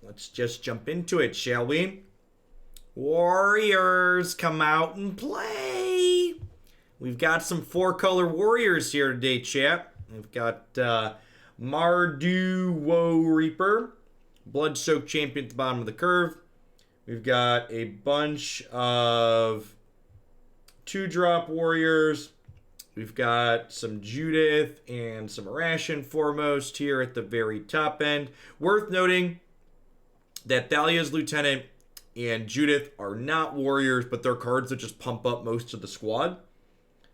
let's just jump into it, shall we? Warriors, come out and play. We've got some 4-color warriors here today, chat. We've got Mardu Woe-Reaper, Bloodsoaked Champion at the bottom of the curve. We've got a bunch of 2-drop warriors. We've got some Judith and some Arashin Foremost here at the very top end. Worth noting that Thalia's Lieutenant and Judith are not warriors, but they're cards that just pump up most of the squad.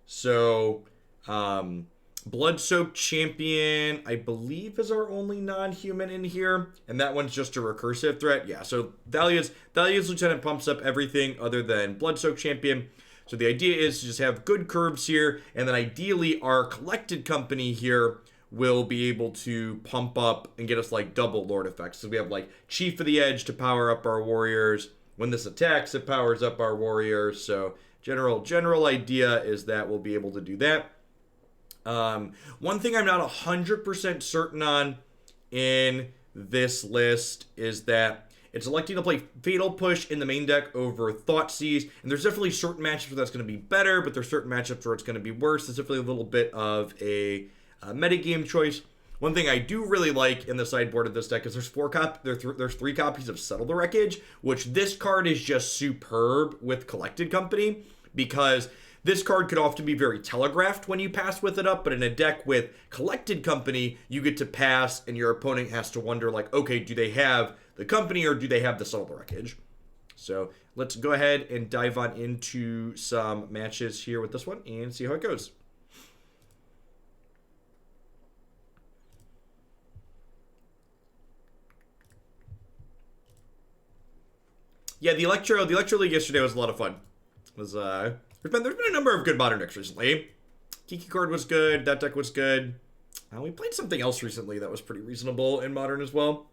So, Bloodsoaked Champion, I believe, is our only non-human in here. And that one's just a recursive threat. Yeah, so Thalia's Lieutenant pumps up everything other than Bloodsoaked Champion. So the idea is to just have good curves here, and then ideally our collected company here will be able to pump up and get us like double Lord effects. So we have like Chief of the Edge to power up our warriors. When this attacks, it powers up our warriors. So general idea is that we'll be able to do that. One thing I'm not 100% certain on in this list is that it's electing to play Fatal Push in the main deck over Thoughtseize, and there's definitely certain matchups where that's going to be better, but there's certain matchups where it's going to be worse. It's definitely a little bit of a metagame choice. One thing I do really like in the sideboard of this deck is there's 3 copies of Settle the Wreckage, which this card is just superb with Collected Company, because this card could often be very telegraphed when you pass with it up, but in a deck with Collected Company, you get to pass, and your opponent has to wonder, like, okay, do they have the company or do they have the Settle the Wreckage? So let's go ahead and dive on into some matches here with this one and see how it goes. Yeah, the Electro League yesterday was a lot of fun. There's been a number of good Modern decks recently. Kiki card was good. That deck was good. We played something else recently that was pretty reasonable in Modern as well.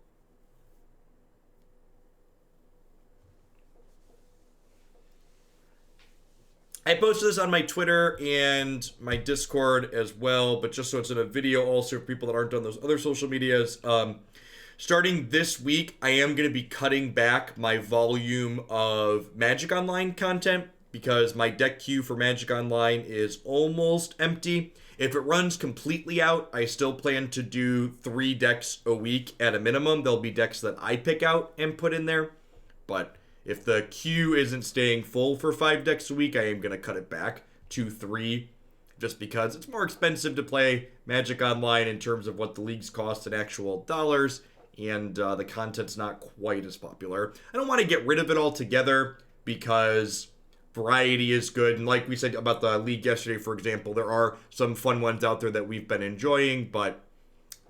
I posted this on my Twitter and my Discord as well, but just so it's in a video also for people that aren't on those other social medias. Starting this week, I am going to be cutting back my volume of Magic Online content because my deck queue for Magic Online is almost empty. If it runs completely out, I still plan to do 3 decks a week at a minimum. There'll be decks that I pick out and put in there, but if the queue isn't staying full for 5 decks a week, I am going to cut it back to 3, just because it's more expensive to play Magic Online in terms of what the leagues cost in actual dollars, and the content's not quite as popular. I don't want to get rid of it altogether, because variety is good, and like we said about the league yesterday, for example, there are some fun ones out there that we've been enjoying, but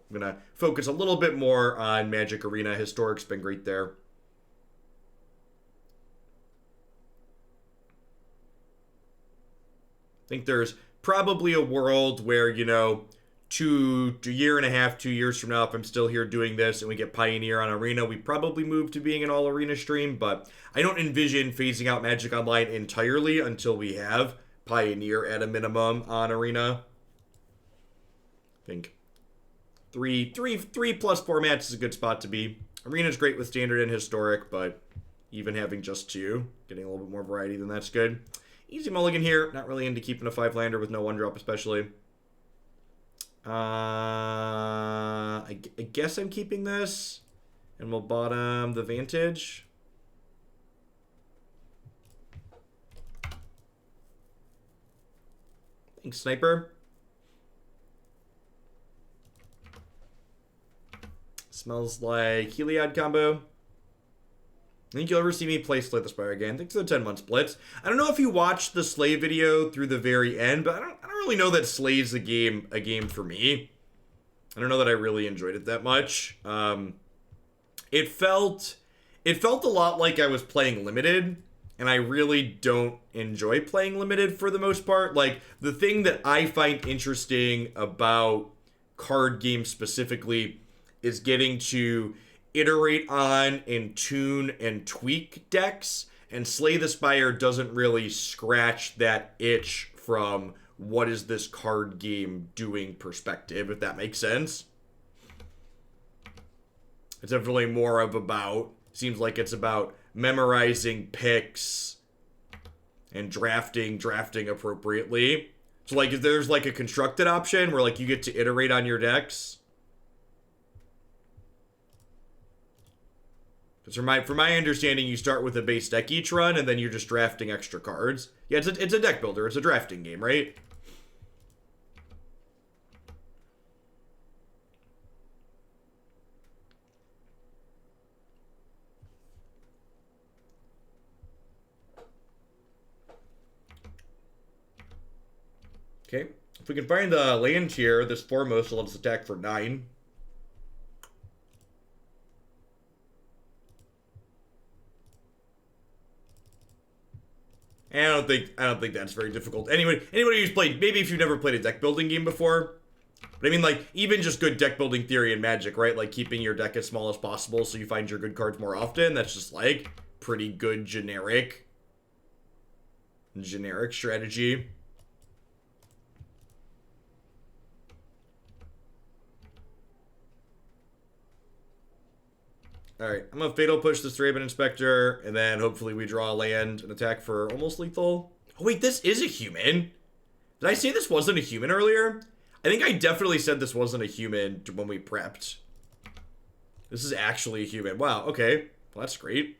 I'm going to focus a little bit more on Magic Arena. Historic's been great there. I think there's probably a world where, you know, 2 years from now, if I'm still here doing this and we get Pioneer on Arena, we probably move to being an all-Arena stream, but I don't envision phasing out Magic Online entirely until we have Pioneer at a minimum on Arena. I think 3 plus formats is a good spot to be. Arena's great with Standard and Historic, but even having just 2, getting a little bit more variety than that's good. Easy mulligan here. Not really into keeping a 5-lander with no 1-drop especially. I guess I'm keeping this. And we'll bottom the Vantage. Thanks, Sniper. Smells like Heliod combo. I think you'll ever see me play Slay the Spire again. Thanks to the 10-month splits. I don't know if you watched the Slay video through the very end, but I don't really know that Slay's a game for me. I don't know that I really enjoyed it that much. It felt a lot like I was playing Limited, and I really don't enjoy playing Limited for the most part. Like, the thing that I find interesting about card games specifically is getting to iterate on and tune and tweak decks, and Slay the Spire doesn't really scratch that itch from what is this card game doing perspective, if that makes sense. It's definitely more of about, seems like it's about memorizing picks and drafting appropriately. So like if there's like a constructed option where like you get to iterate on your decks. Because from my understanding, you start with a base deck each run and then you're just drafting extra cards. Yeah, it's a deck builder, it's a drafting game, right? Okay, if we can find the land here, this Foremost will let us attack for 9. And I don't think that's very difficult. Anybody who's played, maybe if you've never played a deck building game before, but I mean like even just good deck building theory and Magic, right? Like keeping your deck as small as possible so you find your good cards more often. That's just like pretty good generic strategy. Alright, I'm gonna Fatal Push this Raven Inspector, and then hopefully we draw a land and attack for almost lethal. Oh wait, this is a human? Did I say this wasn't a human earlier? I think I definitely said this wasn't a human when we prepped. This is actually a human. Wow, okay. Well, that's great.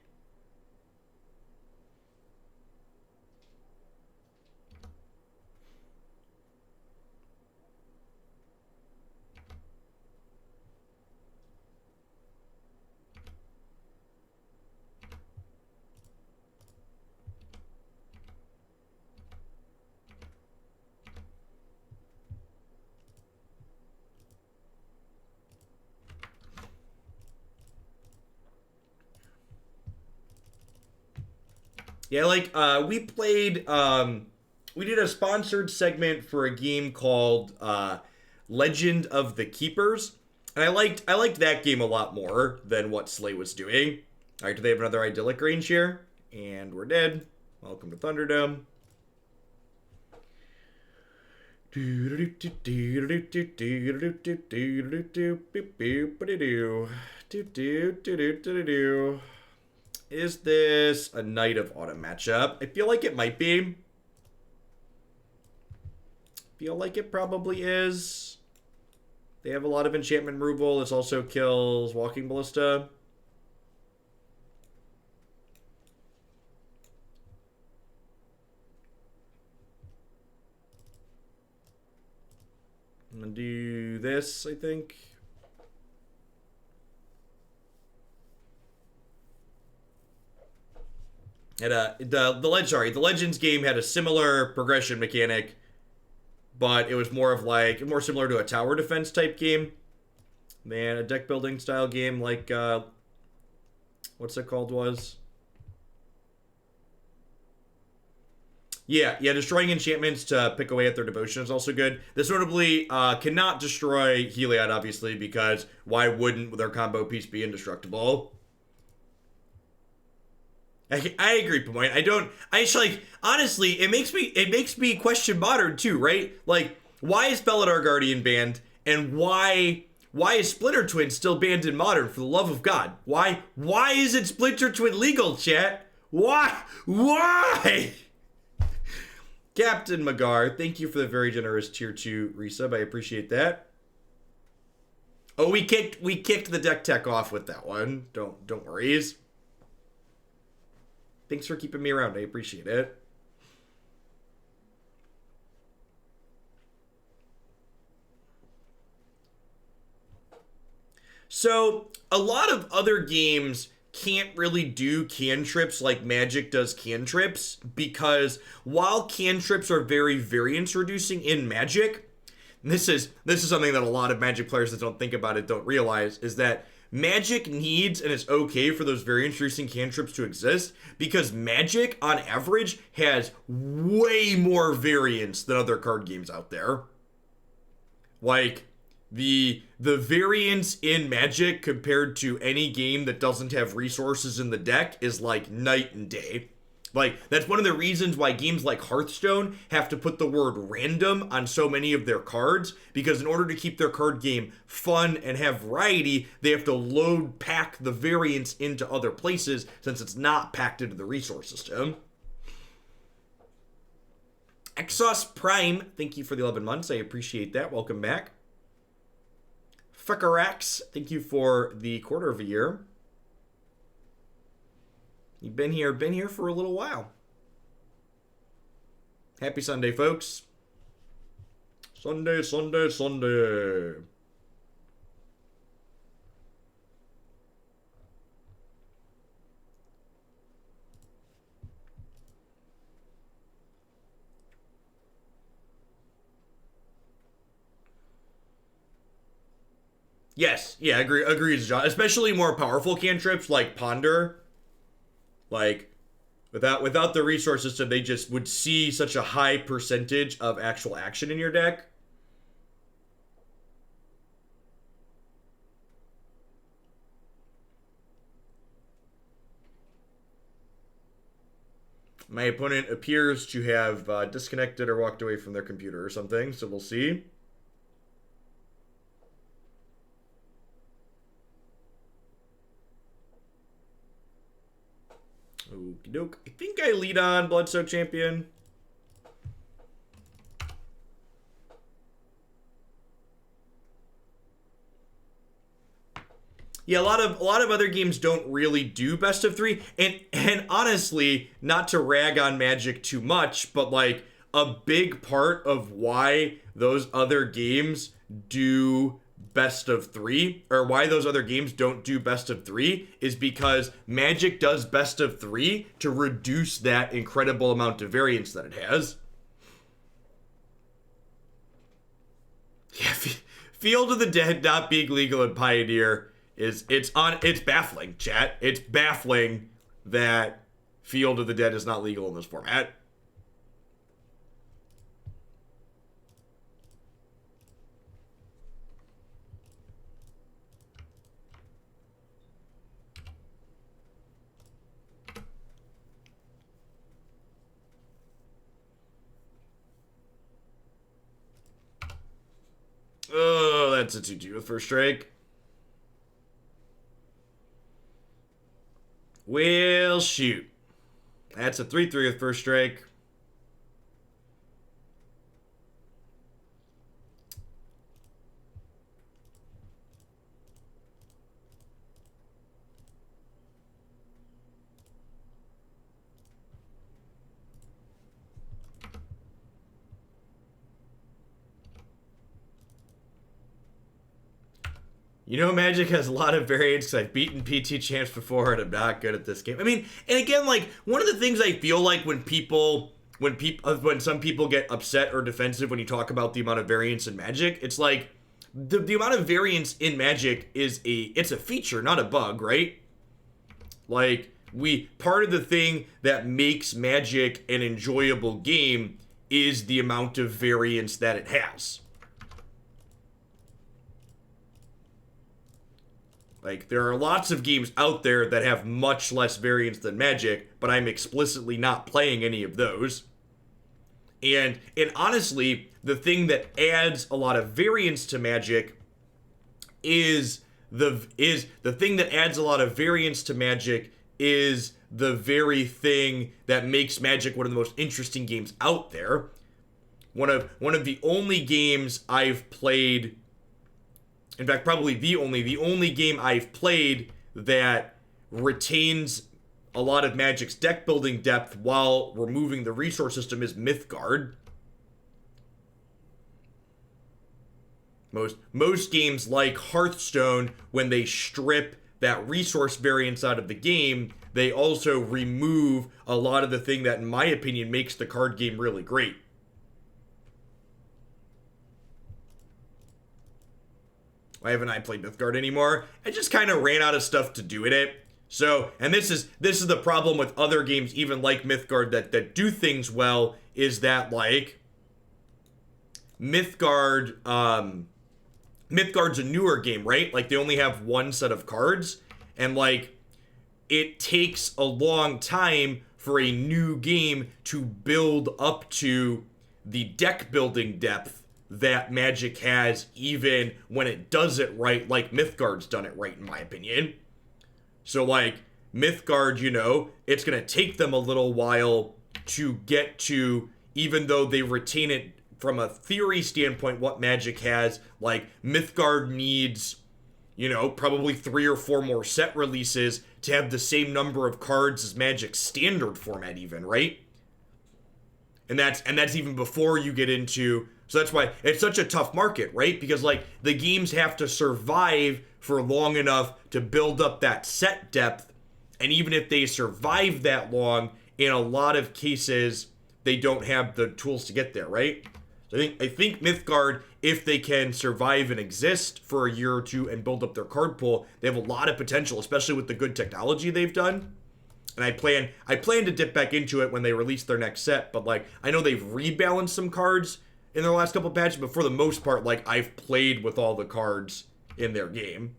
Yeah, like, we played, we did a sponsored segment for a game called, Legend of the Keepers, and I liked that game a lot more than what Slay was doing. Alright, do they have another idyllic range here? And we're dead. Welcome to Thunderdome. Is this a Knight of Autumn matchup? I feel like it might be. Feel like it probably is. They have a lot of enchantment removal. This also kills Walking Ballista. I'm gonna do this, I think. And the Legends game had a similar progression mechanic, but it was more similar to a tower defense type game than a deck building style game like what's it called was? Yeah, destroying enchantments to pick away at their devotion is also good. This notably cannot destroy Heliod, obviously, because why wouldn't their combo piece be indestructible? I agree, point. Honestly, it makes me question Modern too, right? Like, why is Felidar Guardian banned, and why is Splinter Twin still banned in Modern, for the love of God? Why isn't Splinter Twin legal, chat? Why? Captain Magar, thank you for the very generous tier 2 resub. I appreciate that. Oh, we kicked the deck tech off with that one. Don't worry. Thanks for keeping me around. I appreciate it. So, a lot of other games can't really do cantrips like Magic does cantrips, because while cantrips are very variance reducing in Magic, and this is something that a lot of Magic players that don't think about it don't realize, is that Magic needs, and it's okay for those variance reducing cantrips to exist, because Magic, on average, has way more variance than other card games out there. Like, the variance in Magic compared to any game that doesn't have resources in the deck is like night and day. Like, that's one of the reasons why games like Hearthstone have to put the word random on so many of their cards, because in order to keep their card game fun and have variety, they have to pack the variance into other places since it's not packed into the resource system. Exos Prime, thank you for the 11 months. I appreciate that. Welcome back. Fuckerax, thank you for the quarter of a year. You've been here for a little while. Happy Sunday, folks. Sunday, Sunday, Sunday. Yes, yeah, agrees, John. Especially more powerful cantrips like Ponder. Like, without the resource system, they just would see such a high percentage of actual action in your deck. My opponent appears to have disconnected or walked away from their computer or something, so we'll see. Okie doke. I think I lead on Bloodsoaked Champion. Yeah, a lot of other games don't really do best of 3, and honestly, not to rag on Magic too much, but like a big part of why those other games do best of 3, or why those other games don't do best of 3, is because Magic does best of 3 to reduce that incredible amount of variance that it has. Yeah, Field of the Dead not being legal in Pioneer it's baffling, chat. It's baffling that Field of the Dead is not legal in this format. Oh, that's a 2-2 with first strike. Well, shoot. That's a 3-3 with first strike. You know, Magic has a lot of variance because I've beaten PT champs before and I'm not good at this game. I mean, and again, like, one of the things I feel like when some people get upset or defensive when you talk about the amount of variance in Magic, it's like, the amount of variance in Magic it's a feature, not a bug, right? Like, part of the thing that makes Magic an enjoyable game is the amount of variance that it has. Like, there are lots of games out there that have much less variance than Magic, but I'm explicitly not playing any of those. And honestly, the thing that adds a lot of variance to Magic is the very thing that makes Magic one of the most interesting games out there. One of the only games I've played, in fact, probably the only game I've played that retains a lot of Magic's deck building depth while removing the resource system is Mythgard. Most games like Hearthstone, when they strip that resource variance out of the game, they also remove a lot of the thing that, in my opinion, makes the card game really great. Why haven't I played Mythgard anymore? I just kind of ran out of stuff to do in it. So, and this is the problem with other games, even like Mythgard, that do things well, is that, like, Mythgard's a newer game, right? Like, they only have one set of cards, and, like, it takes a long time for a new game to build up to the deck building depth that Magic has, even when it does it right, like Mythgard's done it right, in my opinion. So, like, Mythgard, you know, it's going to take them a little while to get to, even though they retain it from a theory standpoint, what Magic has. Like, Mythgard needs, you know, probably 3 or 4 more set releases to have the same number of cards as Magic's standard format, even, right? And that's even before you get into... So that's why it's such a tough market, right? Because, like, the games have to survive for long enough to build up that set depth. And even if they survive that long, in a lot of cases, they don't have the tools to get there, right? So I think Mythgard, if they can survive and exist for a year or two and build up their card pool, they have a lot of potential, especially with the good technology they've done. And I plan to dip back into it when they release their next set, but, like, I know they've rebalanced some cards in their last couple patches, but for the most part, like, I've played with all the cards in their game.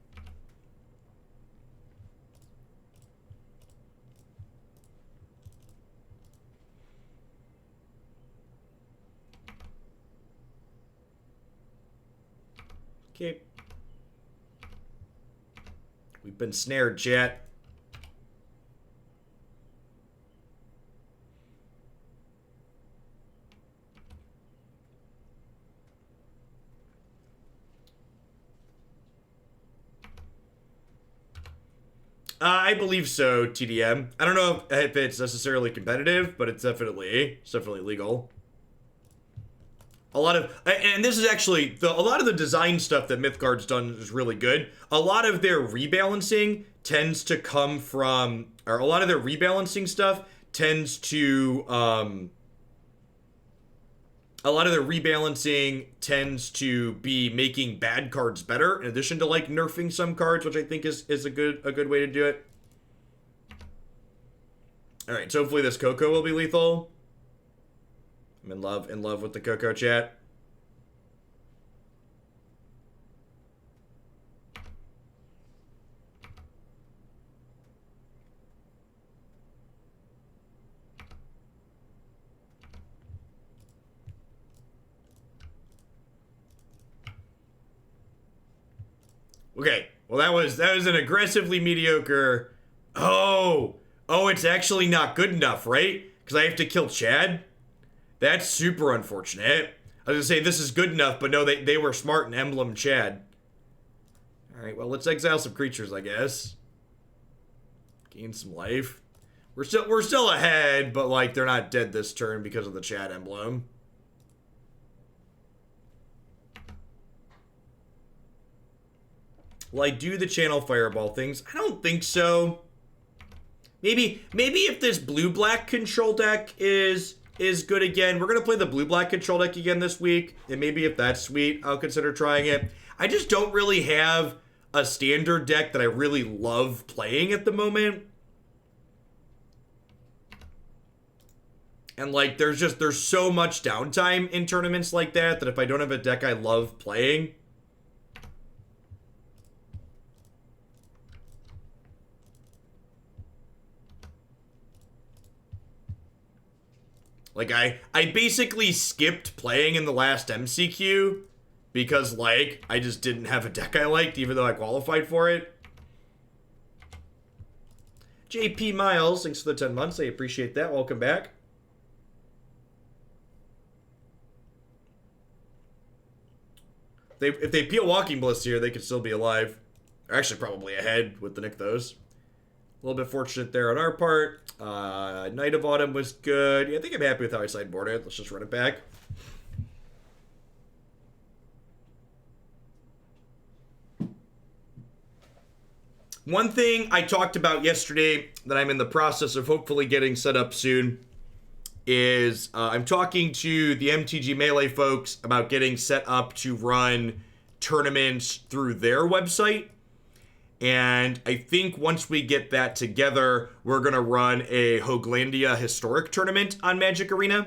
Okay. We've been snared, chat. I believe so, TDM. I don't know if it's necessarily competitive, but it's definitely legal. A lot of, and this is actually, a lot of the design stuff that Mythgard's done is really good. A lot of their rebalancing tends to come from, or a lot of their rebalancing stuff tends to, a lot of their rebalancing tends to be making bad cards better, in addition to, like, nerfing some cards, which I think is a good way to do it. All right, so hopefully this Coco will be lethal. I'm in love with the Coco, chat. Okay, well that was an aggressively mediocre. Oh, it's actually not good enough, right? Because I have to kill Chad. That's super unfortunate. I was gonna say this is good enough, but no, they were smart and emblem Chad. All right, well, let's exile some creatures, I guess. Gain some life. We're still ahead, but, like, they're not dead this turn because of the Chad emblem. Will I do the channel fireball things? I don't think so. Maybe if this blue-black control deck is good again. We're going to play the blue-black control deck again this week. And maybe if that's sweet, I'll consider trying it. I just don't really have a standard deck that I really love playing at the moment. And, like, there's so much downtime in tournaments like that if I don't have a deck I love playing... Like, I basically skipped playing in the last MCQ because, like, I just didn't have a deck I liked, even though I qualified for it. JP Miles, thanks for the 10 months. I appreciate that. Welcome back. If they peel Walking Bliss here, they could still be alive. They're actually probably ahead with the Nykthos. A little bit fortunate there on our part. Night of Autumn was good. Yeah, I think I'm happy with how I sideboarded it. Let's just run it back. One thing I talked about yesterday that I'm in the process of hopefully getting set up soon is I'm talking to the MTG Melee folks about getting set up to run tournaments through their website. And I think once we get that together, we're going to run a Hoaglandia Historic Tournament on Magic Arena.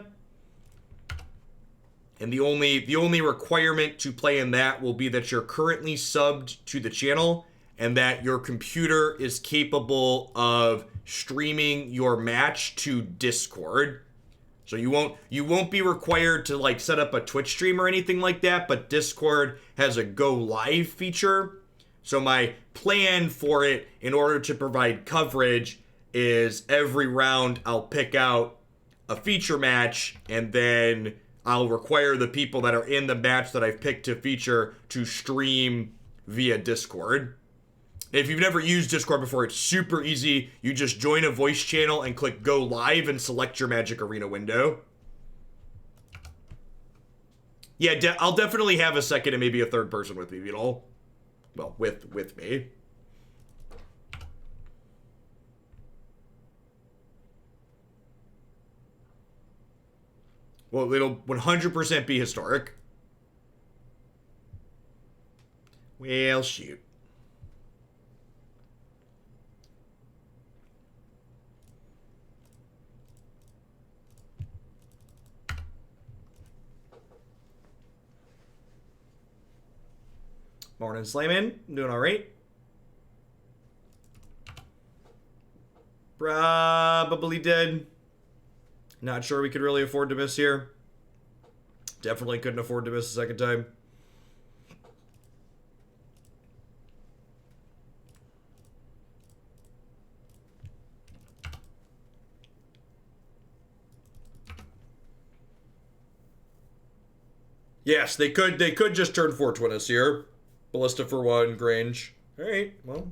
And the only requirement to play in that will be that you're currently subbed to the channel and that your computer is capable of streaming your match to Discord. So you won't be required to like set up a Twitch stream or anything like that, but Discord has a go live feature. So my plan for it, in order to provide coverage, is every round I'll pick out a feature match, and then I'll require the people that are in the match that I've picked to feature to stream via Discord. If you've never used Discord before, it's super easy. You just join a voice channel and click go live and select your Magic Arena window. Yeah, I'll definitely have a second and maybe a third person with me, you know? Well, with me. Well, it'll 100% be historic. Well, shoot. Morning, Slayman. I'm doing all right. Probably dead. Not sure we could really afford to miss here. Definitely couldn't afford to miss a second time. Yes, they could just turn 4 us here. Ballista for 1, Grange. Alright, well.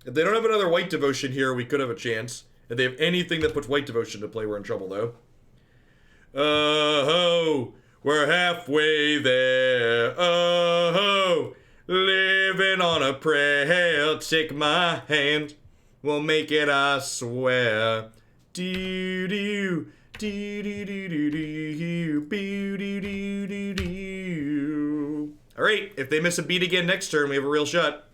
If they don't have another White Devotion here, we could have a chance. If they have anything that puts White Devotion to play, we're in trouble, though. Oh-ho, we're halfway there. Oh-ho, living on a prayer. Take my hand, we'll make it, I swear. Do-do, do-do-do-do-do-do-do-do-do. Alright, if they miss a beat again next turn, we have a real shot.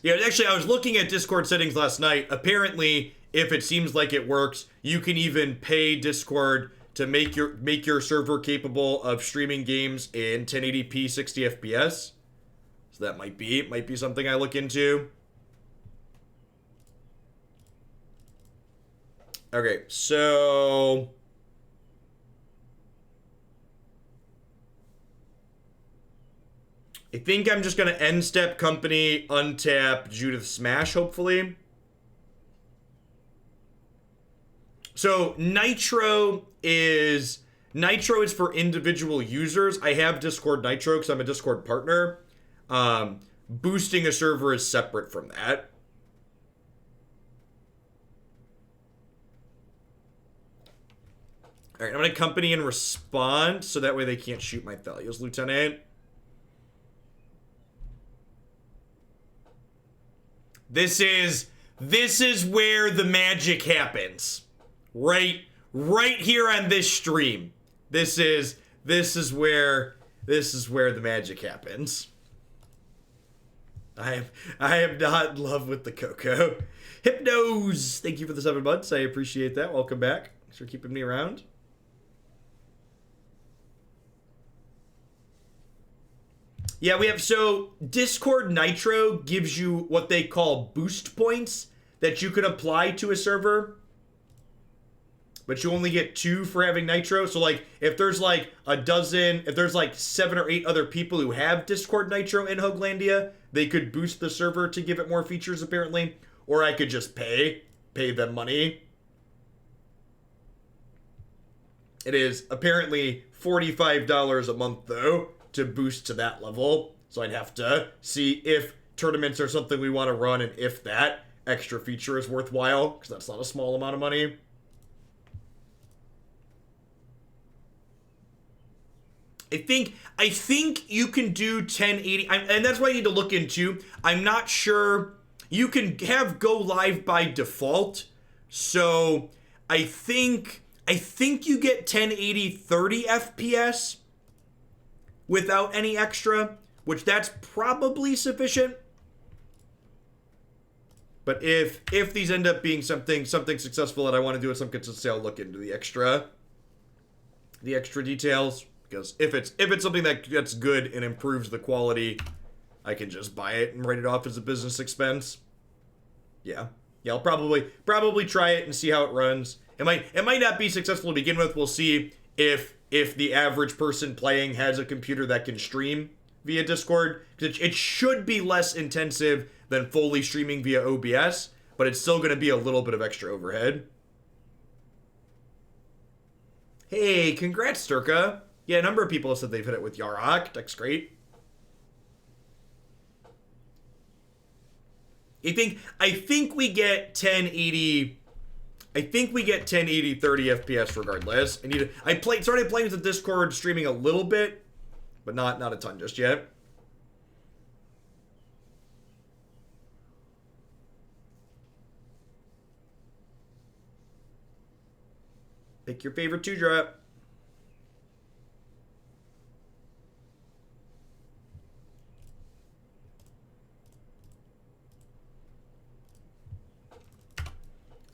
Yeah, actually, I was looking at Discord settings last night. Apparently, if it seems like it works, you can even pay Discord to make your server capable of streaming games in 1080p 60 FPS. So that might be something I look into. Okay, so I think I'm just going to end step Company, untap Judith Smash, hopefully. So Nitro is for individual users. I have Discord Nitro because I'm a Discord partner. Boosting a server is separate from that. All right, I'm going to Company and respond, so that way they can't shoot my Thalia's Lieutenant. This is where the magic happens. Right here on this stream. This is where the magic happens. I am not in love with the Coco. Hypnose, thank you for the 7 months. I appreciate that. Welcome back. Thanks for keeping me around. Yeah, we have, so Discord Nitro gives you what they call boost points that you can apply to a server, but you only get 2 for having Nitro. So like, if there's like if there's like 7 or 8 other people who have Discord Nitro in Hoaglandia, they could boost the server to give it more features apparently, or I could just pay them money. It is apparently $45 a month though, to boost to that level. So I'd have to see if tournaments are something we want to run and if that extra feature is worthwhile, because that's not a small amount of money. I think you can do 1080, and that's what I need to look into. I'm not sure. You can have go live by default, so I think you get 1080 30 FPS without any extra, which that's probably sufficient. But if these end up being something successful that I want to do at some consistency, I'll look into the extra details. Because if it's something that's good and improves the quality, I can just buy it and write it off as a business expense. Yeah, I'll probably try it and see how it runs. It might not be successful to begin with. We'll see if the average person playing has a computer that can stream via Discord. It should be less intensive than fully streaming via OBS, but it's still going to be a little bit of extra overhead. Hey, congrats, Sturka. Yeah, a number of people have said they've hit it with Yarok. That's great. I think we get 1080. I think we get 1080 30 FPS regardless. I started playing with the Discord streaming a little bit, but not a ton just yet. Pick your favorite 2-drop.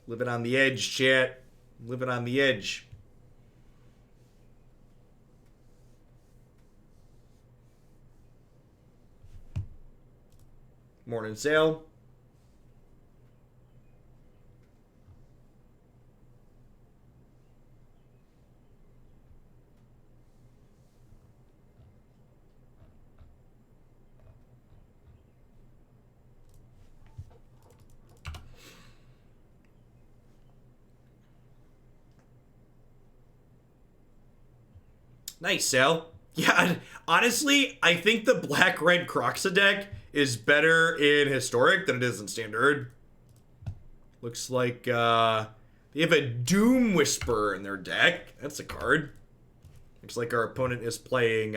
Living on the edge, chat. Living on the edge. Morning sale. Nice, Sal. Yeah, honestly, I think the black-red Croxa deck is better in Historic than it is in Standard. Looks like they have a Doom Whisperer in their deck. That's a card. Looks like our opponent is playing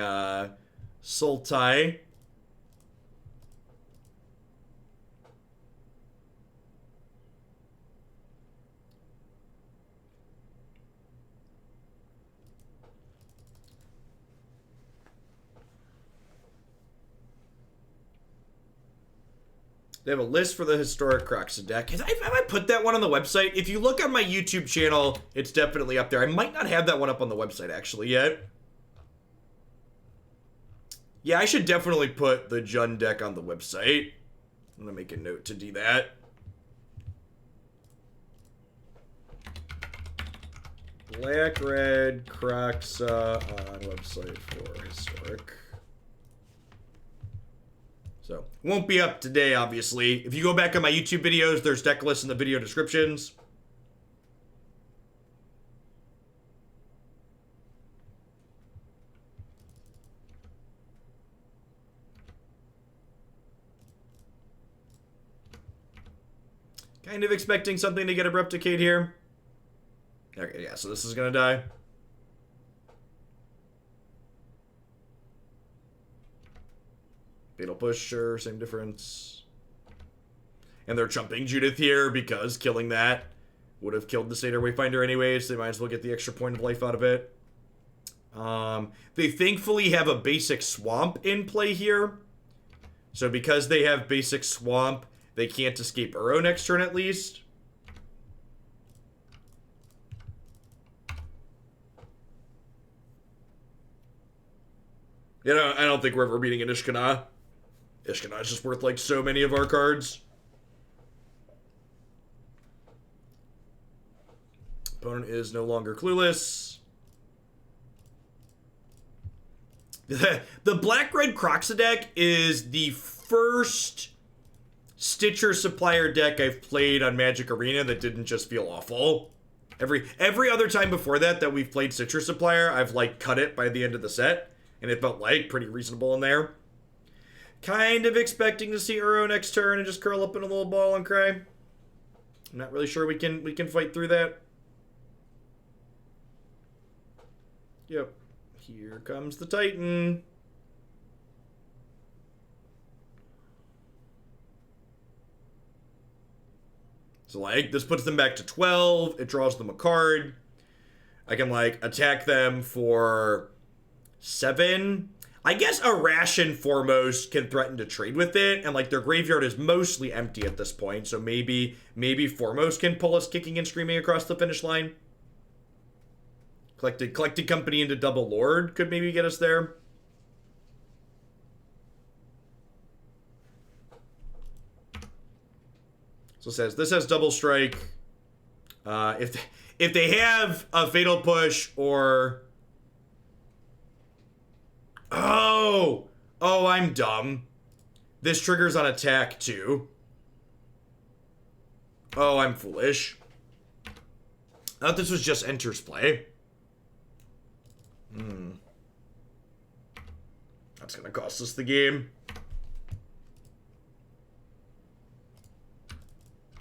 Sultai. They have a list for the Historic Croxa deck. Have I put that one on the website? If you look on my YouTube channel, it's definitely up there. I might not have that one up on the website actually yet. Yeah, I should definitely put the Jund deck on the website. I'm gonna make a note to do that. Black-red Croxa on website for Historic. So, won't be up today, obviously. If you go back on my YouTube videos, there's deck lists in the video descriptions. Kind of expecting something to get a Replicate here. Okay, yeah, so this is gonna die. Fatal Push, sure, same difference. And they're chumping Judith here because killing that would have killed the Satyr Wayfinder anyways, so they might as well get the extra point of life out of it. They thankfully have a basic Swamp in play here. So because they have basic Swamp, they can't escape Uro next turn at least. You know, I don't think we're ever beating an Ishkana. Ishkana is just worth like so many of our cards. Opponent is no longer clueless. The black-red Croxa deck is the first Stitcher Supplier deck I've played on Magic Arena that didn't just feel awful. Every other time before that we've played Stitcher Supplier, I've like cut it by the end of the set, and it felt like pretty reasonable in there. Kind of expecting to see Uro next turn and just curl up in a little ball and cry. I'm not really sure we can fight through that. Yep. Here comes the Titan. So like this puts them back to 12. It draws them a card. I can like attack them for 7. I guess Arashin Foremost can threaten to trade with it, and like their graveyard is mostly empty at this point, so maybe Foremost can pull us kicking and screaming across the finish line. Collected Company into Double Lord could maybe get us there. So it says this has double strike. If they have a Fatal Push or oh, I'm dumb. This triggers on attack too. Oh, I'm foolish. I thought this was just Enter's Play. That's gonna cost us the game.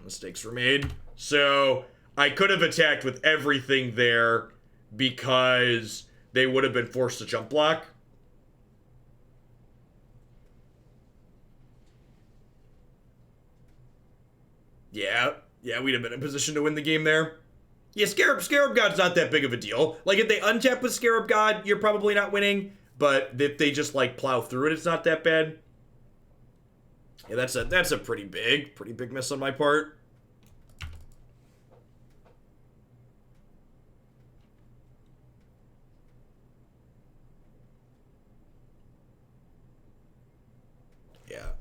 Mistakes were made. So I could have attacked with everything there because they would have been forced to jump block. Yeah, we'd have been in position to win the game there. Yeah, Scarab God's not that big of a deal. Like, if they untap with Scarab God, you're probably not winning. But if they just, like, plow through it, it's not that bad. Yeah, that's a pretty big miss on my part.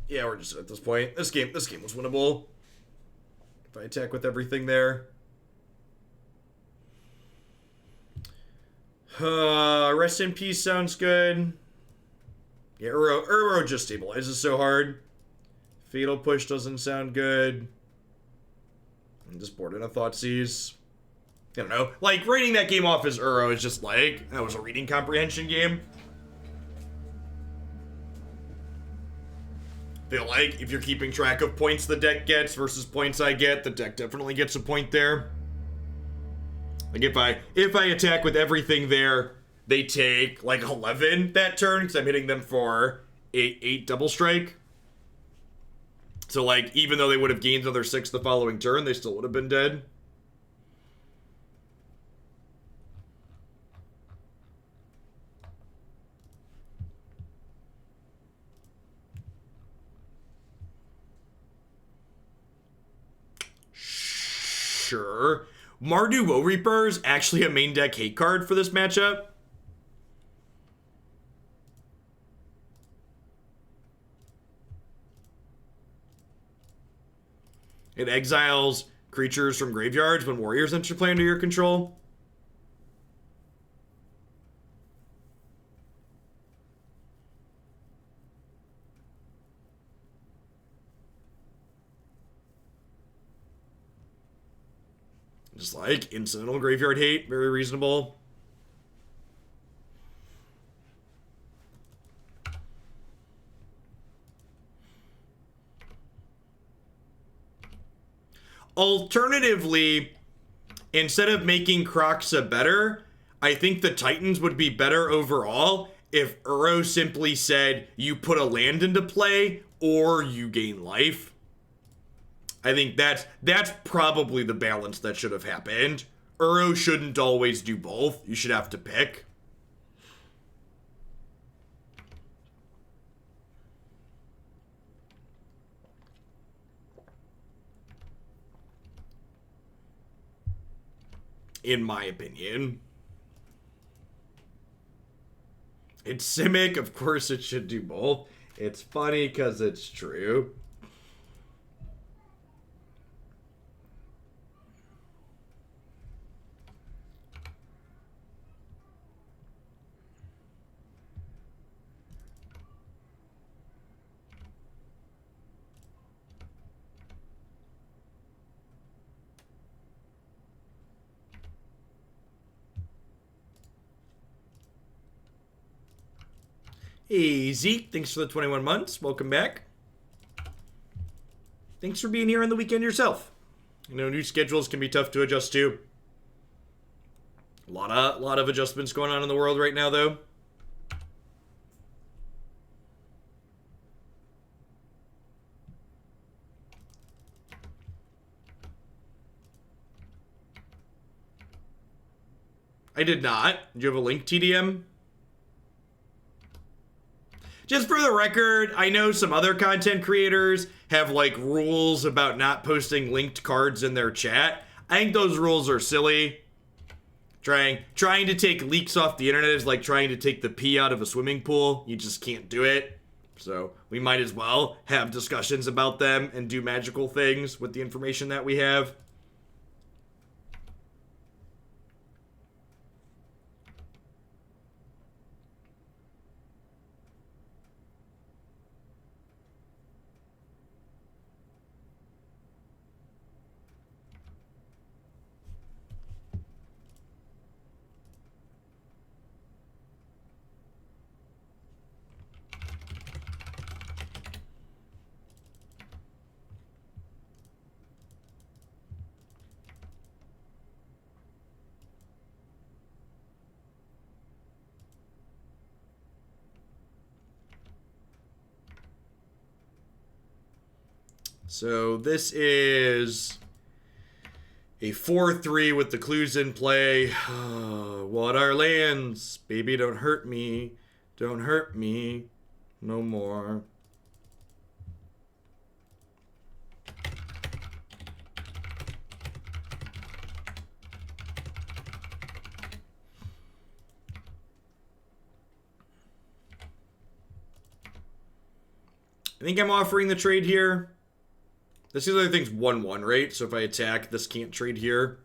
Yeah, we're just at this point. This game was winnable. If I attack with everything there. Rest in Peace sounds good. Yeah, Uro just stabilizes so hard. Fatal Push doesn't sound good. I'm just bored in a Thoughtseize. I don't know. Like, rating that game off as Uro is just like, that was a reading comprehension game. Feel like if you're keeping track of points the deck gets versus points I get, the deck definitely gets a point there. Like if I attack with everything there, they take like 11 that turn because I'm hitting them for 8 double strike. So like even though they would have gained another 6 the following turn, they still would have been dead. Sure. Mardu Woe-Reaper is actually a main deck hate card for this matchup. It exiles creatures from graveyards when warriors enter play under your control. Just like incidental graveyard hate, very reasonable. Alternatively, instead of making Kroxa better, I think the Titans would be better overall if Uro simply said you put a land into play or you gain life. I think that's probably the balance that should have happened. Uro shouldn't always do both. You should have to pick. In my opinion. It's Simic, of course it should do both. It's funny because it's true. Hey, Zeke, thanks for the 21 months. Welcome back. Thanks for being here on the weekend yourself. You know, new schedules can be tough to adjust to. A lot of adjustments going on in the world right now, though. I did not. Did you have a link, TDM? Just for the record, I know some other content creators have like rules about not posting linked cards in their chat. I think those rules are silly. Trying to take leaks off the internet is like trying to take the pee out of a swimming pool. You just can't do it. So we might as well have discussions about them and do magical things with the information that we have. So this is a 4-3 with the clues in play. What are lands? Baby, don't hurt me. Don't hurt me. No more. I think I'm offering the trade here. This other thing's 1-1, right? So if I attack, this can't trade here.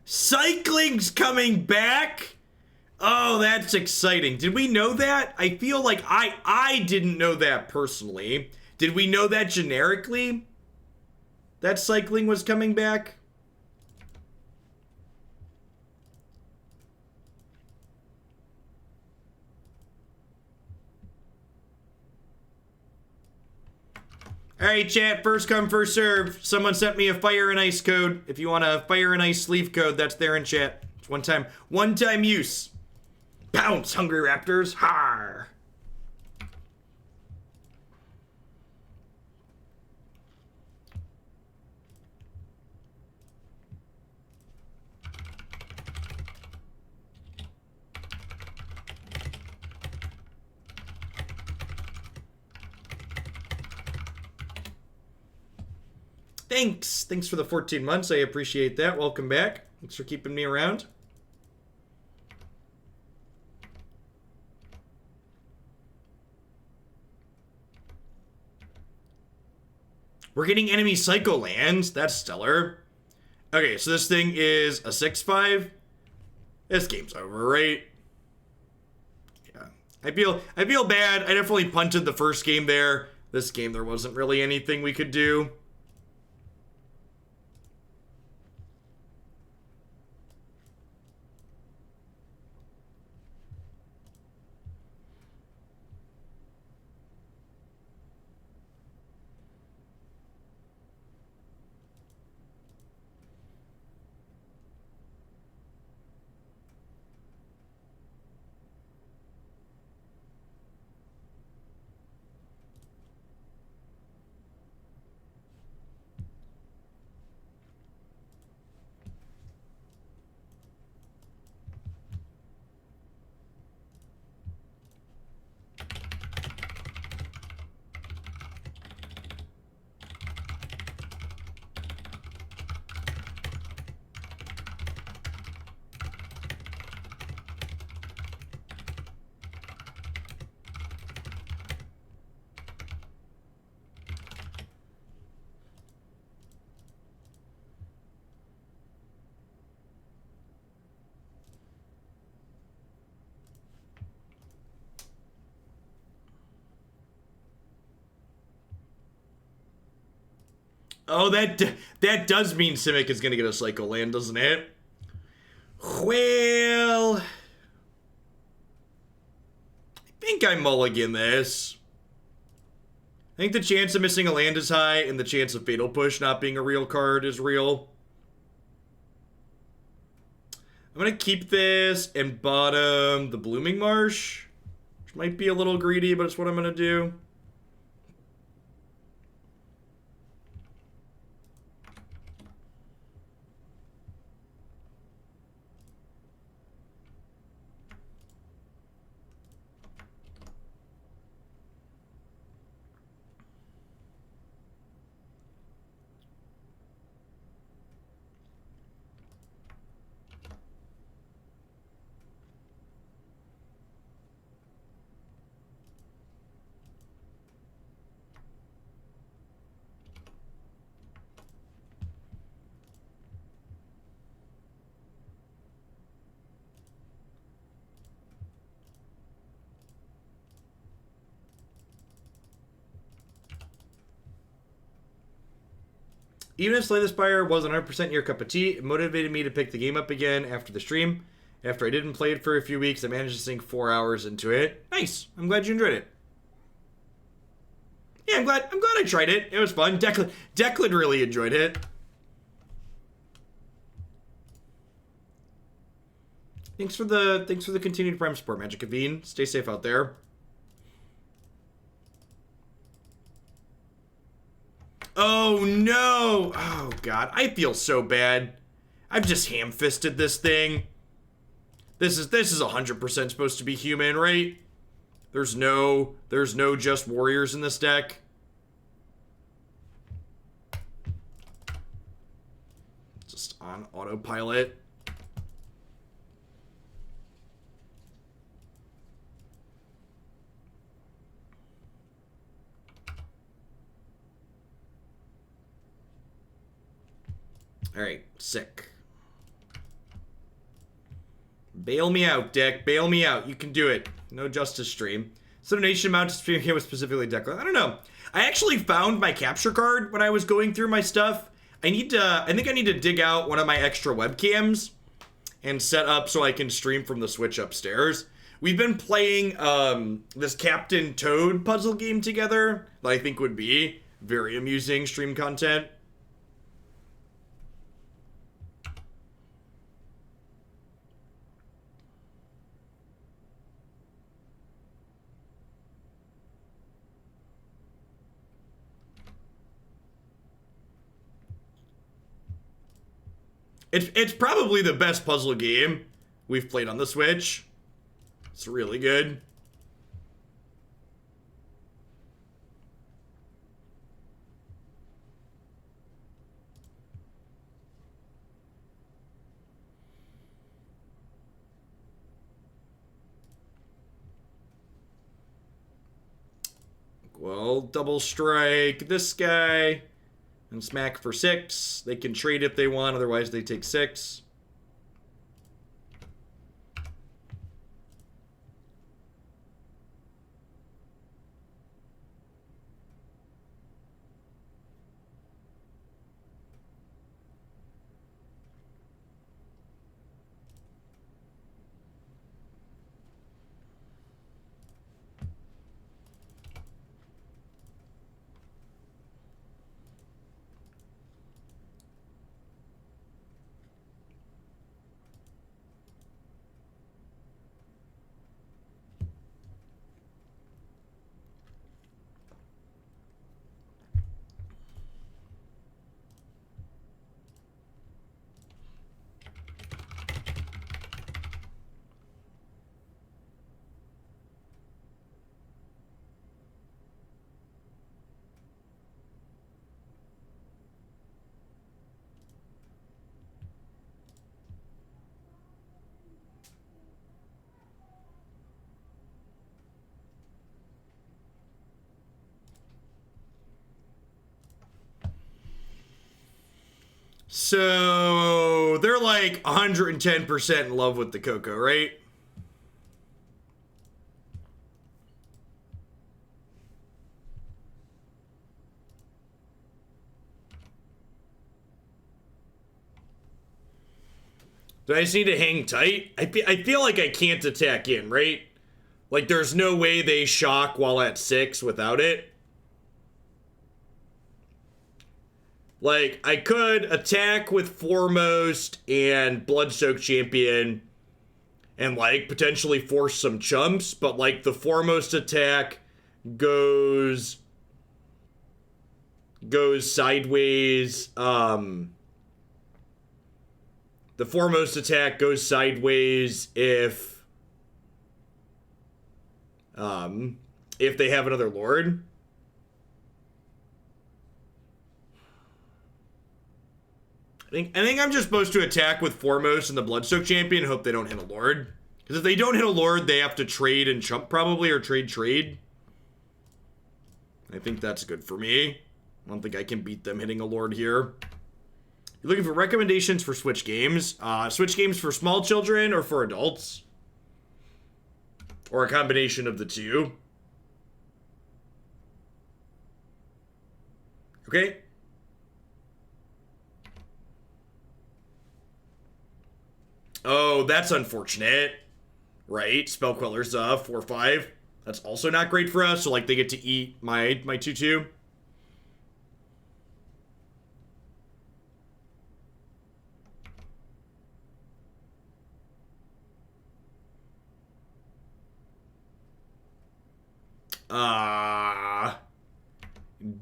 Cycling's coming back? Oh, that's exciting. Did we know that? I feel like I didn't know that personally. Did we know that generically? That cycling was coming back? Alright, chat, first come, first serve. Someone sent me a fire and ice code. If you want a fire and ice sleeve code, that's there in chat. It's one time use. Pounce, hungry raptors. Har. Thanks for the 14 months. I appreciate that. Welcome back. Thanks for keeping me around. We're getting enemy psycho lands. That's stellar. Okay, so this thing is a 6/5. This game's over, right? Yeah. I feel bad. I definitely punted the first game there. This game there wasn't really anything we could do. Oh, that does mean Simic is going to get a Cycle Land, doesn't it? Well, I think I mulligan this. I think the chance of missing a land is high, and the chance of Fatal Push not being a real card is real. I'm going to keep this and bottom the Blooming Marsh, which might be a little greedy, but it's what I'm going to do. Even if Slay the Spire wasn't 100% your cup of tea, it motivated me to pick the game up again after the stream. After I didn't play it for a few weeks, I managed to sink 4 hours into it. Nice. I'm glad you enjoyed it. Yeah, I'm glad I tried it. It was fun. Declan really enjoyed it. Thanks for the continued Prime support, Magic Avine. Stay safe out there. Oh no! Oh god, I feel so bad. I've just ham-fisted this thing. This is 100% supposed to be human, right? There's no just warriors in this deck. Just on autopilot. Alright, sick. Bail me out, deck. Bail me out. You can do it. No justice stream. So donation amount to stream here was specifically Declan. I don't know. I actually found my capture card when I was going through my stuff. I think I need to dig out one of my extra webcams and set up so I can stream from the Switch upstairs. We've been playing this Captain Toad puzzle game together that I think would be very amusing stream content. It's probably the best puzzle game we've played on the Switch. It's really good. Well, double strike this guy. And smack for 6. They can trade if they want, otherwise they take 6. So they're like 110% in love with the Coco, right? Do I just need to hang tight? I feel like I can't attack in, right? Like, there's no way they shock while at 6 without it. Like, I could attack with Foremost and Bloodsoaked Champion and, like, potentially force some chumps, but, like, the Foremost attack goes sideways. The Foremost attack goes sideways if they have another Lord. I think I'm just supposed to attack with Foremost and the Bloodsoaked Champion and hope they don't hit a Lord. Because if they don't hit a Lord, they have to trade and chump probably, or trade. I think that's good for me. I don't think I can beat them hitting a Lord here. You're looking for recommendations for Switch games. Switch games for small children or for adults? Or a combination of the two. Okay. Oh, that's unfortunate. Right, Spell Queller's 4/5. That's also not great for us, so like they get to eat my 2/2.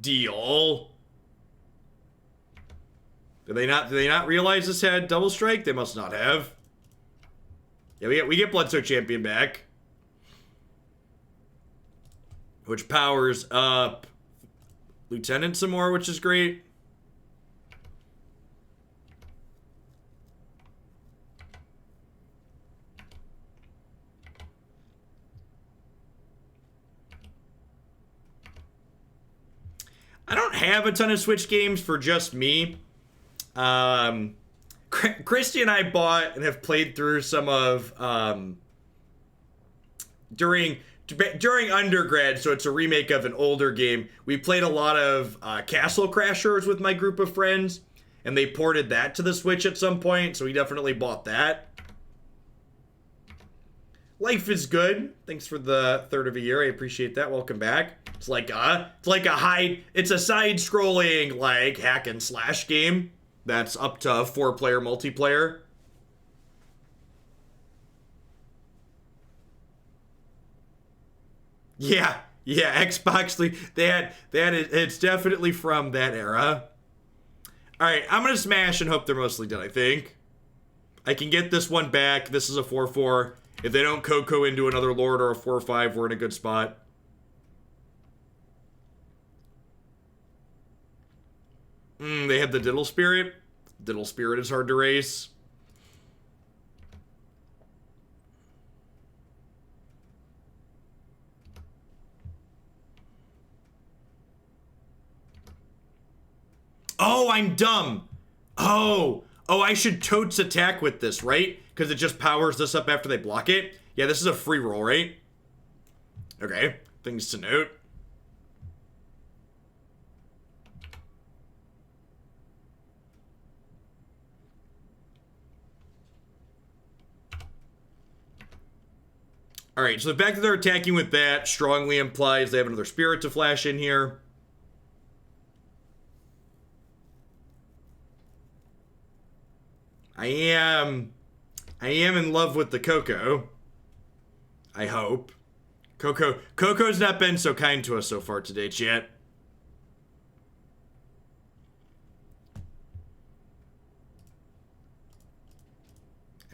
Deal. Did they not realize this had double strike? They must not have. Yeah, we get Bloodsoaked Champion back, which powers up Lieutenant some more, which is great. I don't have a ton of Switch games for just me. Christy and I bought and have played through some of during undergrad, so it's a remake of an older game. We played a lot of Castle Crashers with my group of friends, and they ported that to the Switch at some point, so we definitely bought that. Life is good. Thanks for the third of a year. I appreciate that. Welcome back. It's like a side-scrolling like hack and slash game that's up to 4-player multiplayer. Yeah, Xbox. They had it's definitely from that era. All right, I'm gonna smash and hope they're mostly dead. I think I can get this one back. This is a 4/4. If they don't Coco into another Lord or a 4/5, we're in a good spot. They have the Diddle Spirit. Diddle Spirit is hard to race. Oh, I'm dumb. Oh, I should totes attack with this, right? Because it just powers this up after they block it. Yeah, this is a free roll, right? Okay, things to note. All right, so the fact that they're attacking with that strongly implies they have another spirit to flash in here. I am in love with the Coco. I hope. Coco's not been so kind to us so far today, chat.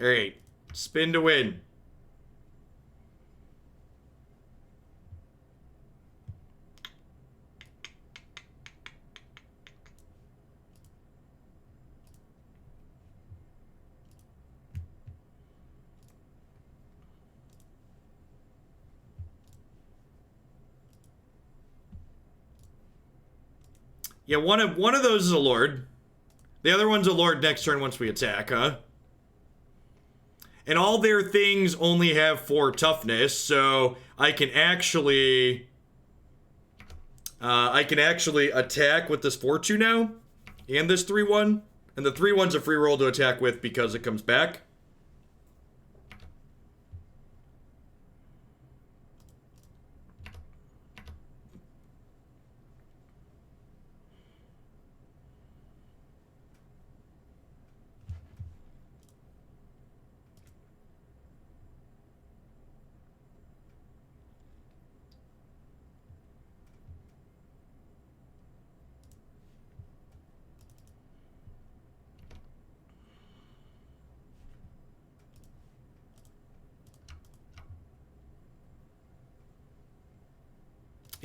All right, spin to win. Yeah, one of those is a Lord. The other one's a Lord next turn once we attack, huh? And all their things only have 4 toughness, so I can actually attack with this 4/2 now, and this 3/1, and the 3/1's a free roll to attack with because it comes back.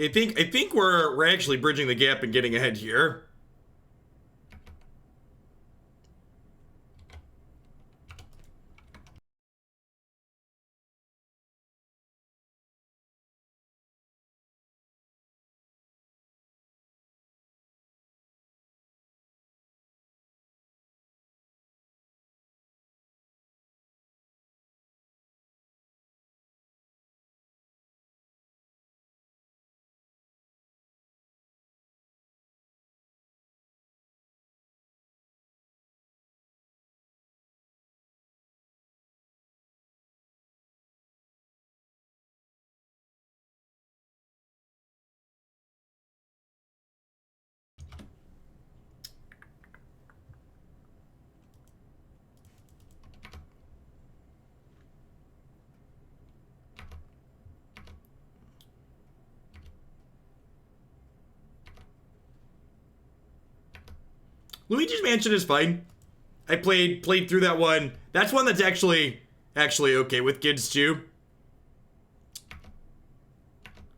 I think we're actually bridging the gap and getting ahead here. Luigi's Mansion is fine. I played through that one. That's one that's actually okay with kids too.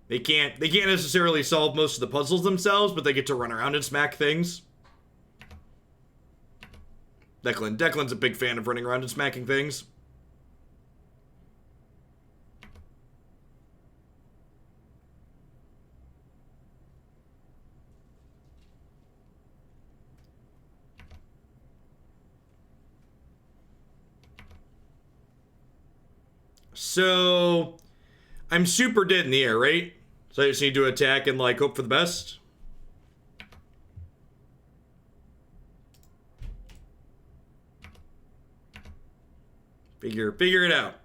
They can't necessarily solve most of the puzzles themselves, but they get to run around and smack things. Declan's a big fan of running around and smacking things. So, I'm super dead in the air, right? So I just need to attack and, like, hope for the best. Figure it out.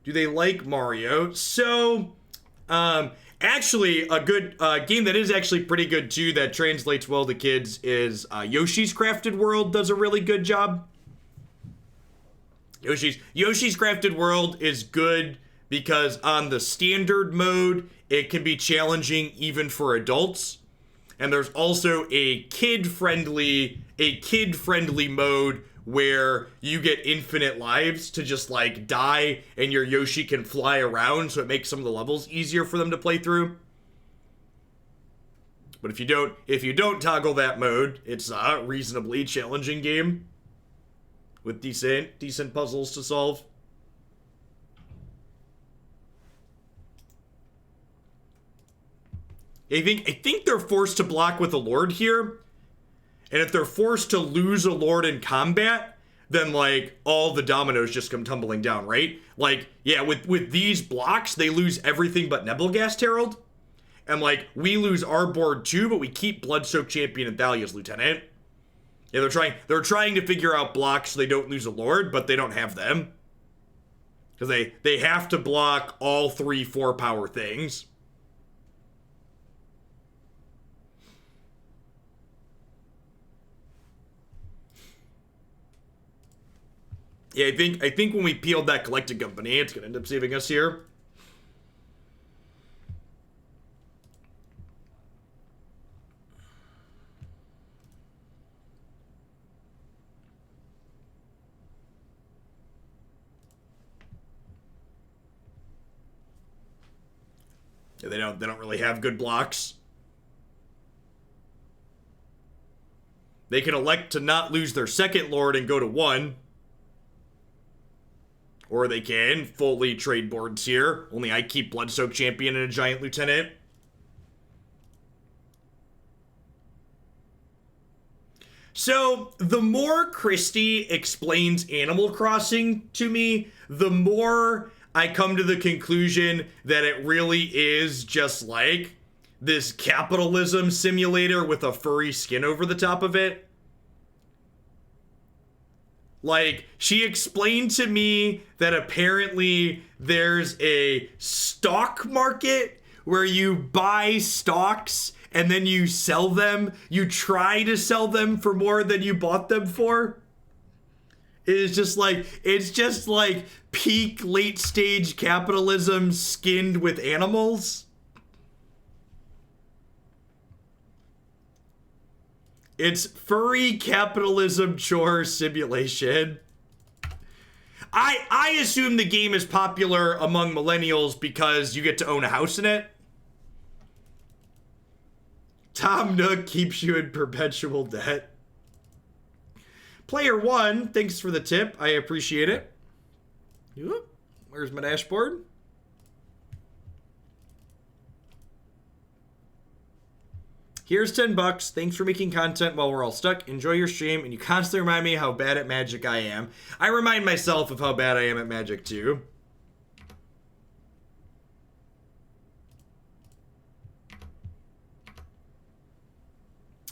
Do they like Mario? So, actually, a good game that is actually pretty good too, that translates well to kids, is Yoshi's Crafted World does a really good job. Yoshi's Crafted World is good because on the standard mode, it can be challenging even for adults. And there's also a kid-friendly mode where you get infinite lives to just, like, die and your Yoshi can fly around, so it makes some of the levels easier for them to play through. But if you don't toggle that mode, it's a reasonably challenging game with decent puzzles to solve. I think they're forced to block with a Lord here. And if they're forced to lose a Lord in combat, then, like, all the dominoes just come tumbling down, right? Like, yeah, with these blocks, they lose everything but Nebelgast Herald. And, like, we lose our board too, but we keep Bloodsoaked Champion and Thalia's Lieutenant. Yeah, they're trying to figure out blocks so they don't lose a Lord, but they don't have them. Because they have to block all 3 4-power things. Yeah, I think when we peeled that Collected Company, it's gonna end up saving us here. Yeah, they don't really have good blocks. They can elect to not lose their second Lord and go to 1. Or they can fully trade boards here. Only I keep Bloodsoaked Champion and a Giant Lieutenant. So, the more Christy explains Animal Crossing to me, the more I come to the conclusion that it really is just like this capitalism simulator with a furry skin over the top of it. Like, she explained to me that apparently there's a stock market where you buy stocks and then you sell them. You try to sell them for more than you bought them for. It's just like peak late stage capitalism skinned with animals. It's furry capitalism chore simulation. I assume the game is popular among millennials because you get to own a house in it. Tom Nook keeps you in perpetual debt. Player 1, thanks for the tip. I appreciate it. Where's my dashboard? Here's 10 bucks. Thanks for making content while we're all stuck. Enjoy your stream, and you constantly remind me how bad at Magic I am. I remind myself of how bad I am at Magic too.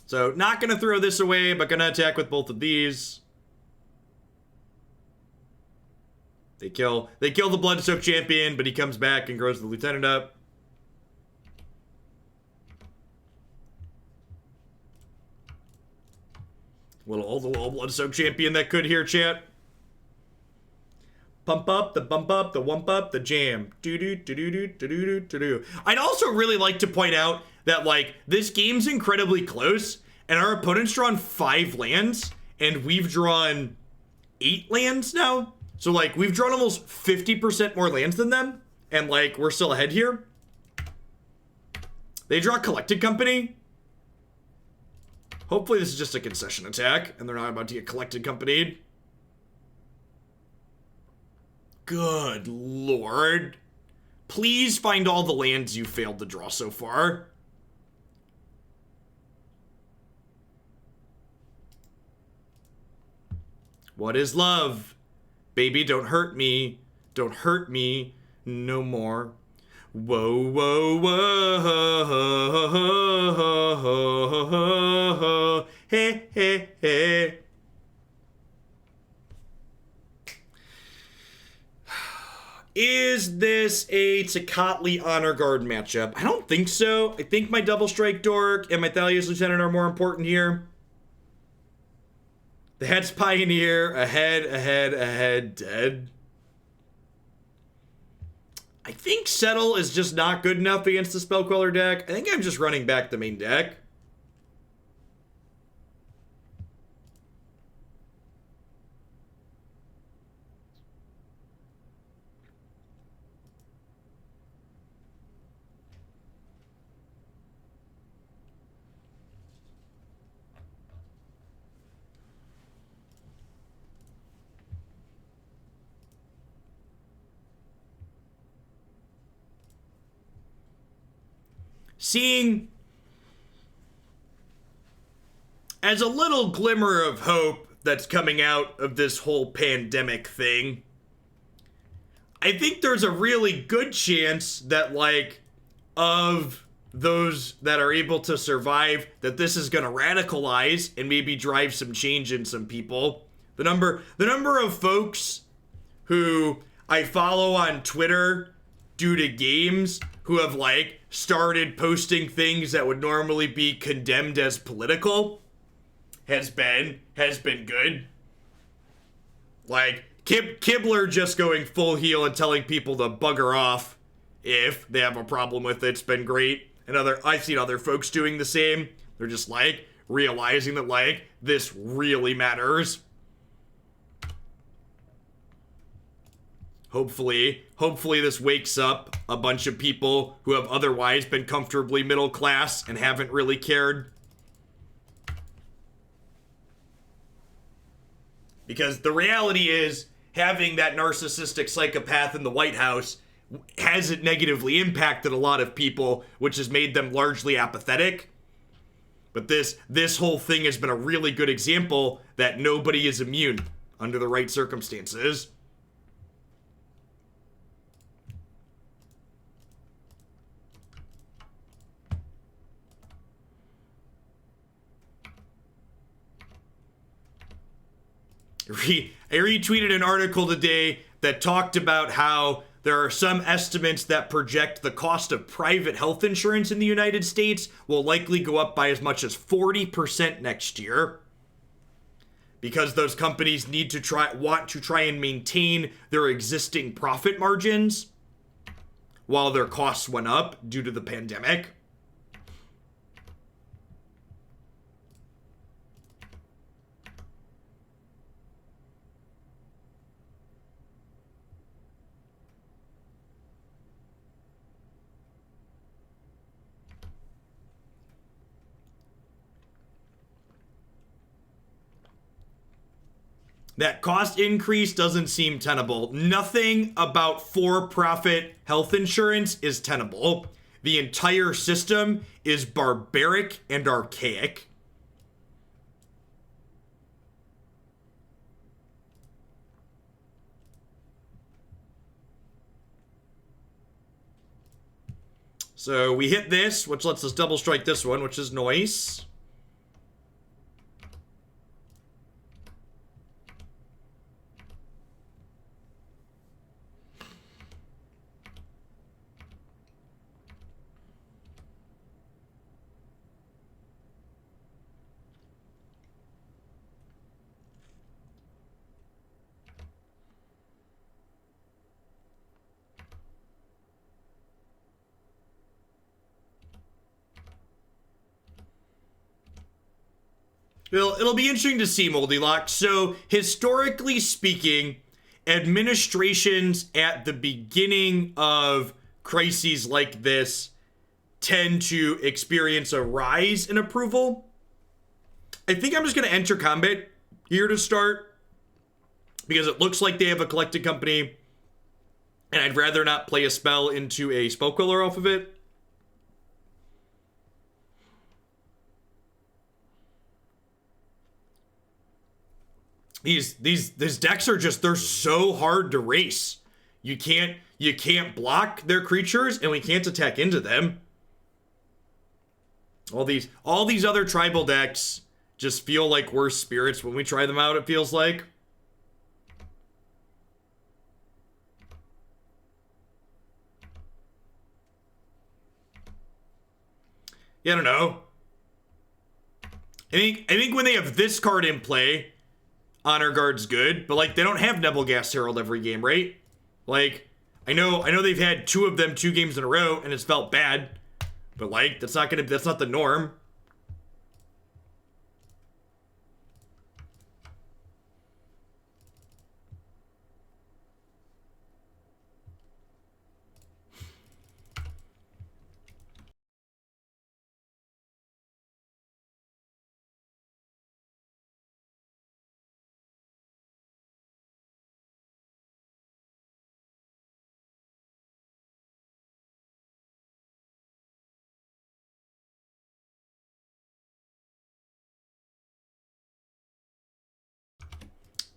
So, not gonna throw this away, but gonna attack with both of these. They kill the Bloodsoaked Champion, but he comes back and grows the Lieutenant up. The little Bloodsoaked Champion that could here, chat. Pump up, the bump up, the wump up, the jam. Do-do-do-do-do-do-do-do-do. I'd also really like to point out that, like, this game's incredibly close, and our opponent's drawn 5 lands, and we've drawn 8 lands now. So, like, we've drawn almost 50% more lands than them, and, like, we're still ahead here. They draw Collected Company. Hopefully this is just a concession attack, and they're not about to get Collected Companied. Good lord. Please find all the lands you failed to draw so far. What is love? Baby, don't hurt me. Don't hurt me no more. Whoa, whoa, whoa. Hey, hey, hey. Is this a Tocatli Honor Guard matchup? I don't think so. I think my Double Strike Dork and my Thalia's Lieutenant are more important here. That's Pioneer, ahead, dead. I think Settle is just not good enough against the Spellqueller deck. I think I'm just running back the main deck. Seeing as a little glimmer of hope that's coming out of this whole pandemic thing, I think there's a really good chance that, like, of those that are able to survive, that this is gonna radicalize and maybe drive some change in some people. The number of folks who I follow on Twitter due to games who have, like, started posting things that would normally be condemned as political has been good. Like, Kibler just going full heel and telling people to bugger off if they have a problem with it. It's been great. And I've seen other folks doing the same. They're just, like, realizing that, like, this really matters. Hopefully this wakes up a bunch of people who have otherwise been comfortably middle class and haven't really cared. Because the reality is, having that narcissistic psychopath in the White House hasn't negatively impacted a lot of people, which has made them largely apathetic. But this whole thing has been a really good example that nobody is immune under the right circumstances. I retweeted an article today that talked about how there are some estimates that project the cost of private health insurance in the United States will likely go up by as much as 40% next year. because those companies want to try and maintain their existing profit margins while their costs went up due to the pandemic. That cost increase doesn't seem tenable. Nothing about for-profit health insurance is tenable. The entire system is barbaric and archaic. So we hit this, which lets us double strike this one, which is nice. It'll be interesting to see, Moldylocks. So, historically speaking, administrations at the beginning of crises like this tend to experience a rise in approval. I think I'm just going to enter combat here to start, because it looks like they have a collected company, and I'd rather not play a spell into a spell queller off of it. These decks are just, they're so hard to race. You can't block their creatures, and we can't attack into them. All these other tribal decks just feel like worse spirits when we try them out, it feels like. Yeah, I don't know. I think when they have this card in play, Honor Guard's good, but like they don't have Nebelgast Herald every game, right? Like I know they've had two of them 2 games in a row and it's felt bad, but like that's not the norm.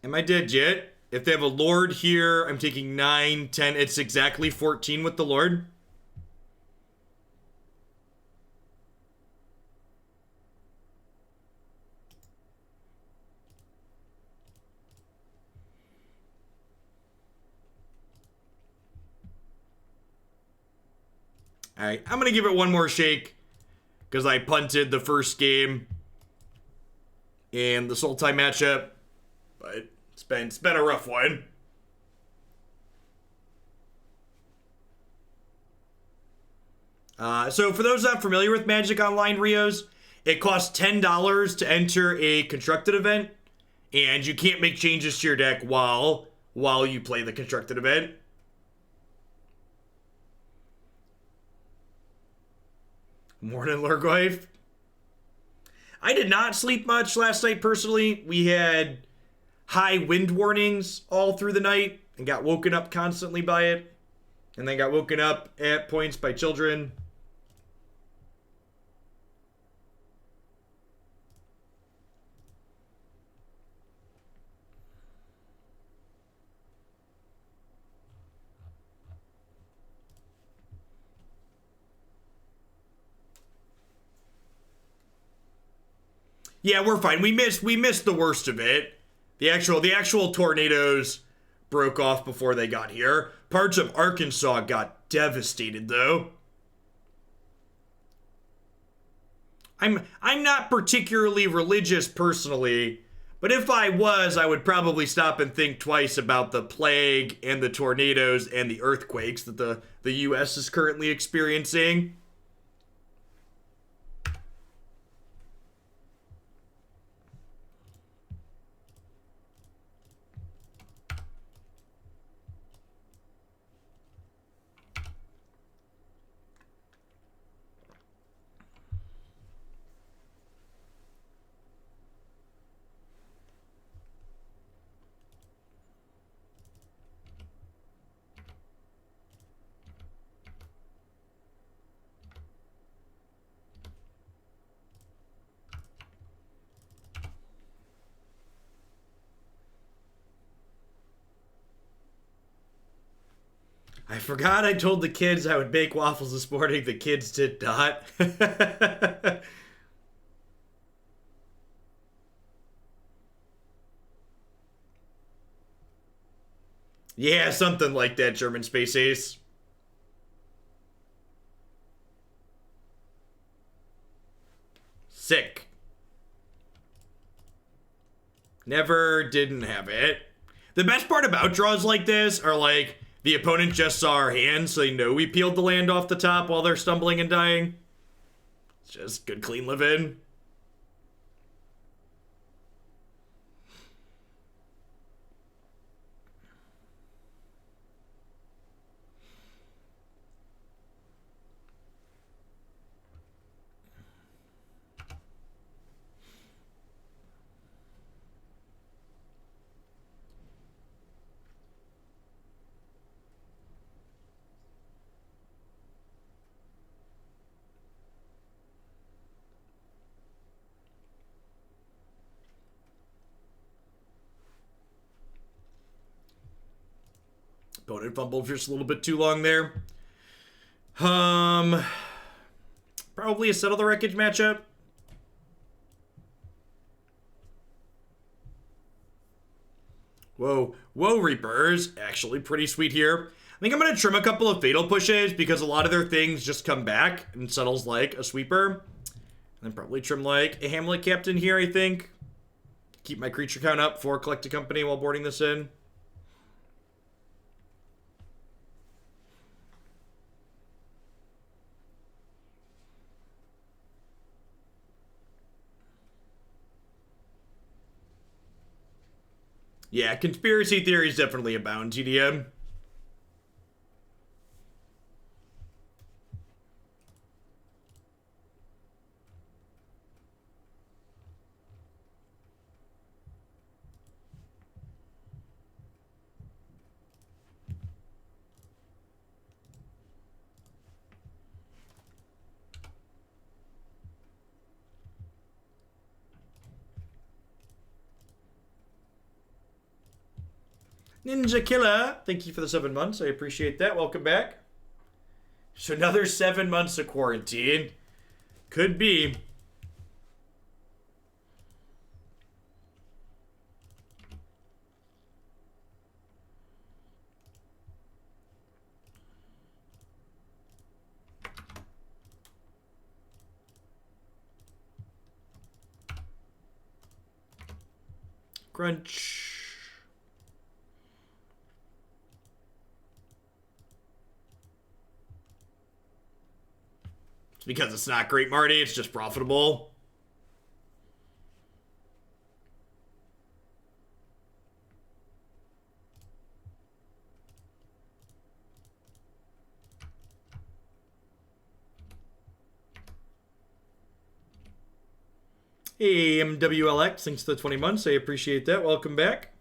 Am I dead yet? If they have a Lord here, I'm taking 9, 10. It's exactly 14 with the Lord. Alright, I'm going to give it one more shake, because I punted the first game in the Sultai matchup. But it's been a rough one. So for those not familiar with Magic Online Rios, it costs $10 to enter a constructed event, and you can't make changes to your deck while you play the constructed event. Morning, Lurgoyf. I did not sleep much last night personally. We had high wind warnings all through the night and got woken up constantly by it. And then got woken up at points by children. Yeah, we're fine. We missed the worst of it. The actual tornadoes broke off before they got here. Parts of Arkansas got devastated though. I'm not particularly religious personally, But if I was, I would probably stop and think twice about the plague and the tornadoes and the earthquakes that the US is currently experiencing. I forgot I told the kids I would bake waffles this morning. The kids did not. Yeah, something like that, German Space Ace. Sick. Never didn't have it. The best part about draws like this are like, the opponent just saw our hand, so they know we peeled the land off the top while they're stumbling and dying. It's just good, clean living. Opponent fumbled for just a little bit too long there. Probably a Settle the Wreckage matchup. Whoa, Woe-Reaper's actually pretty sweet here. I think I'm going to trim a couple of Fatal Pushes because a lot of their things just come back and settles like a Sweeper. And then probably trim like a Hamlet Captain here, I think. Keep my creature count up for Collect a Company while boarding this in. Yeah, conspiracy theories definitely abound, TDM. Ninja Killer, thank you for the 7 months. I appreciate that. Welcome back. So another 7 months of quarantine. Could be. Crunch. Because it's not great, Marty. It's just profitable. Hey, MWLX, thanks for the 20 months. I appreciate that. Welcome back.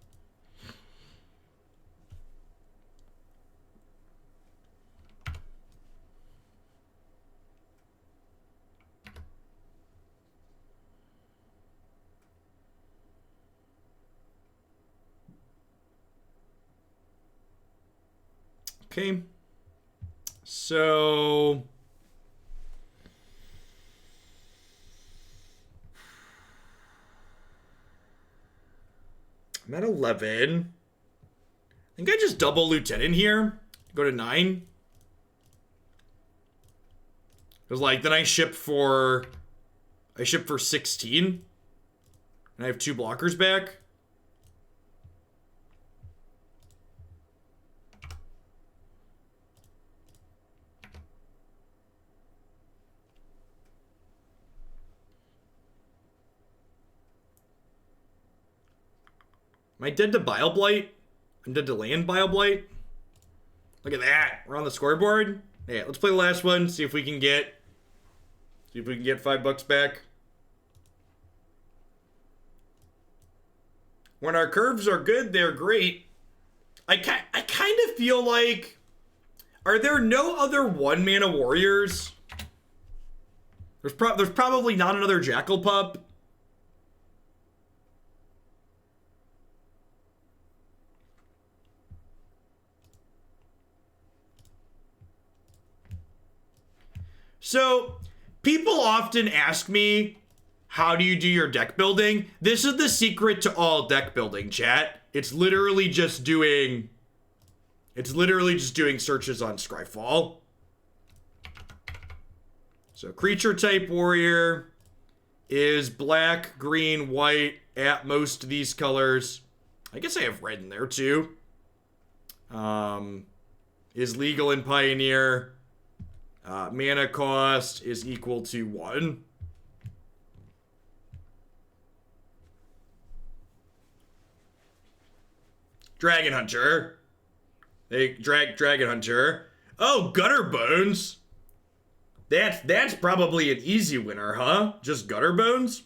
Okay, so I'm at 11. I think I just double Lieutenant here. Go to 9. Because like then I ship for 16. And I have 2 blockers back. Am I dead to Bile Blight? I'm dead to land Bile Blight? Look at that. We're on the scoreboard. Yeah, let's play the last one. See if we can get $5 back. When our curves are good, they're great. I kind of feel like, are there no other 1-mana warriors? There's probably not another Jackal Pup. So, people often ask me, how do you do your deck building? This is the secret to all deck building, chat. It's literally just doing searches on Scryfall. So, creature type warrior is black, green, white, at most of these colors. I guess I have red in there too. Is legal in Pioneer. Mana cost is equal to 1. Dragon Hunter. Dragon Hunter. Oh, Gutter Bones. That's probably an easy winner, huh? Just Gutter Bones?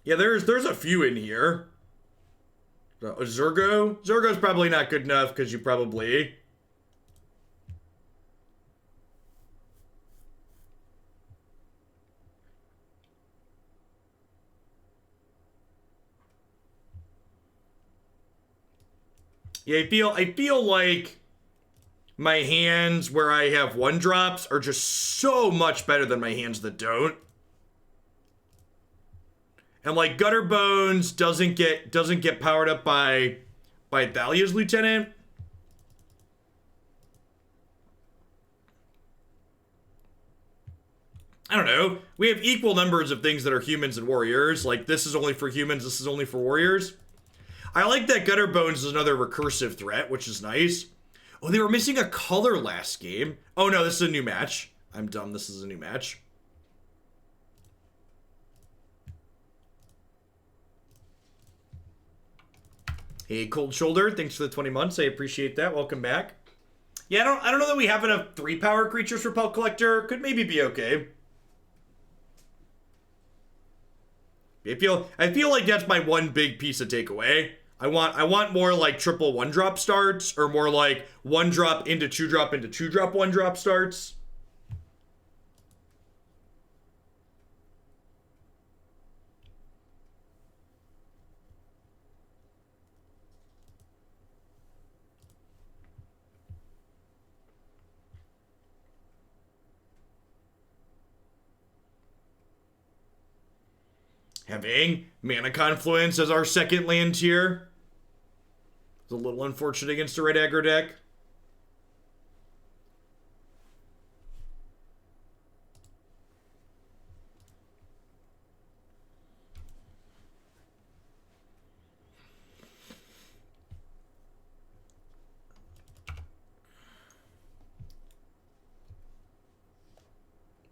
Yeah, there's a few in here. Zurgo? Zurgo's probably not good enough because you probably... Yeah, I feel like my hands where I have 1-drops are just so much better than my hands that don't. And like Gutter Bones doesn't get powered up by Thalia's Lieutenant. I don't know. We have equal numbers of things that are humans and warriors. Like this is only for humans, this is only for warriors. I like that Gutter Bones is another recursive threat, which is nice. Oh, they were missing a color last game. Oh no, this is a new match. I'm dumb, this is a new match. Hey, Cold Shoulder, thanks for the 20 months. I appreciate that. Welcome back. Yeah, I don't know that we have enough 3-power creatures for Pelt Collector. Could maybe be okay. I feel like that's my one big piece of takeaway. I want more like triple 1-drop starts, or more like 1-drop into 2-drop into 2-drop 1-drop starts. Having Mana Confluence as our second land tier is a little unfortunate against a red aggro deck.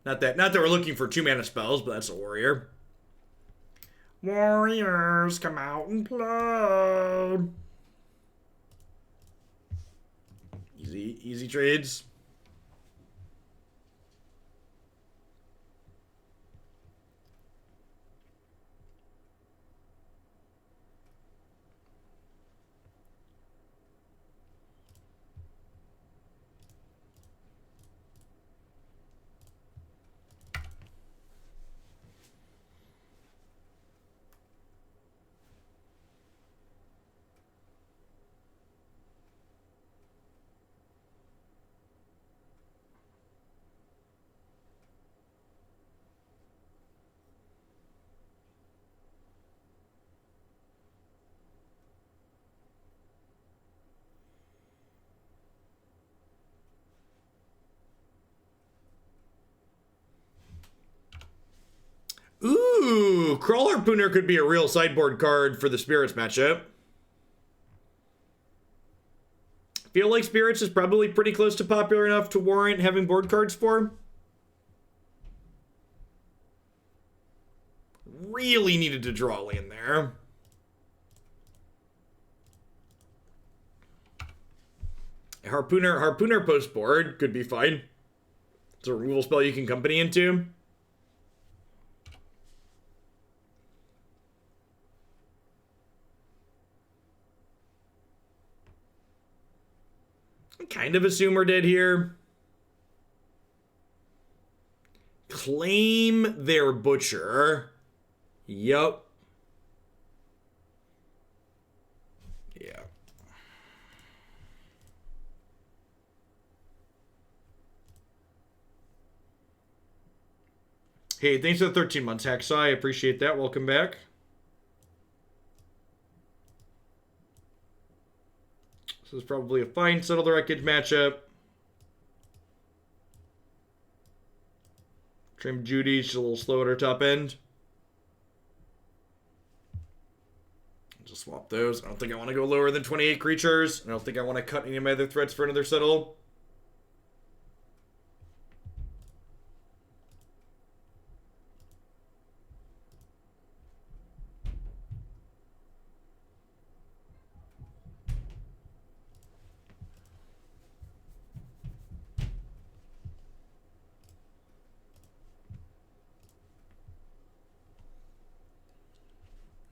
Not that we're looking for 2-mana spells, but that's a warrior. Warriors, come out and play. Easy trades. Crawl Harpooner could be a real sideboard card for the Spirits matchup. Feel like Spirits is probably pretty close to popular enough to warrant having board cards for. Really needed to draw a land there. Harpooner post board could be fine. It's a removal spell you can company into. I kind of assume we're dead here. Claim their butcher. Yup. Yeah. Hey, thanks for the 13 months, Hacksaw. I appreciate that. Welcome back. This is probably a fine Settle the Wreckage matchup. Trim Judy, she's a little slow at her top end. Just swap those. I don't think I want to go lower than 28 creatures. I don't think I want to cut any of my other threats for another Settle.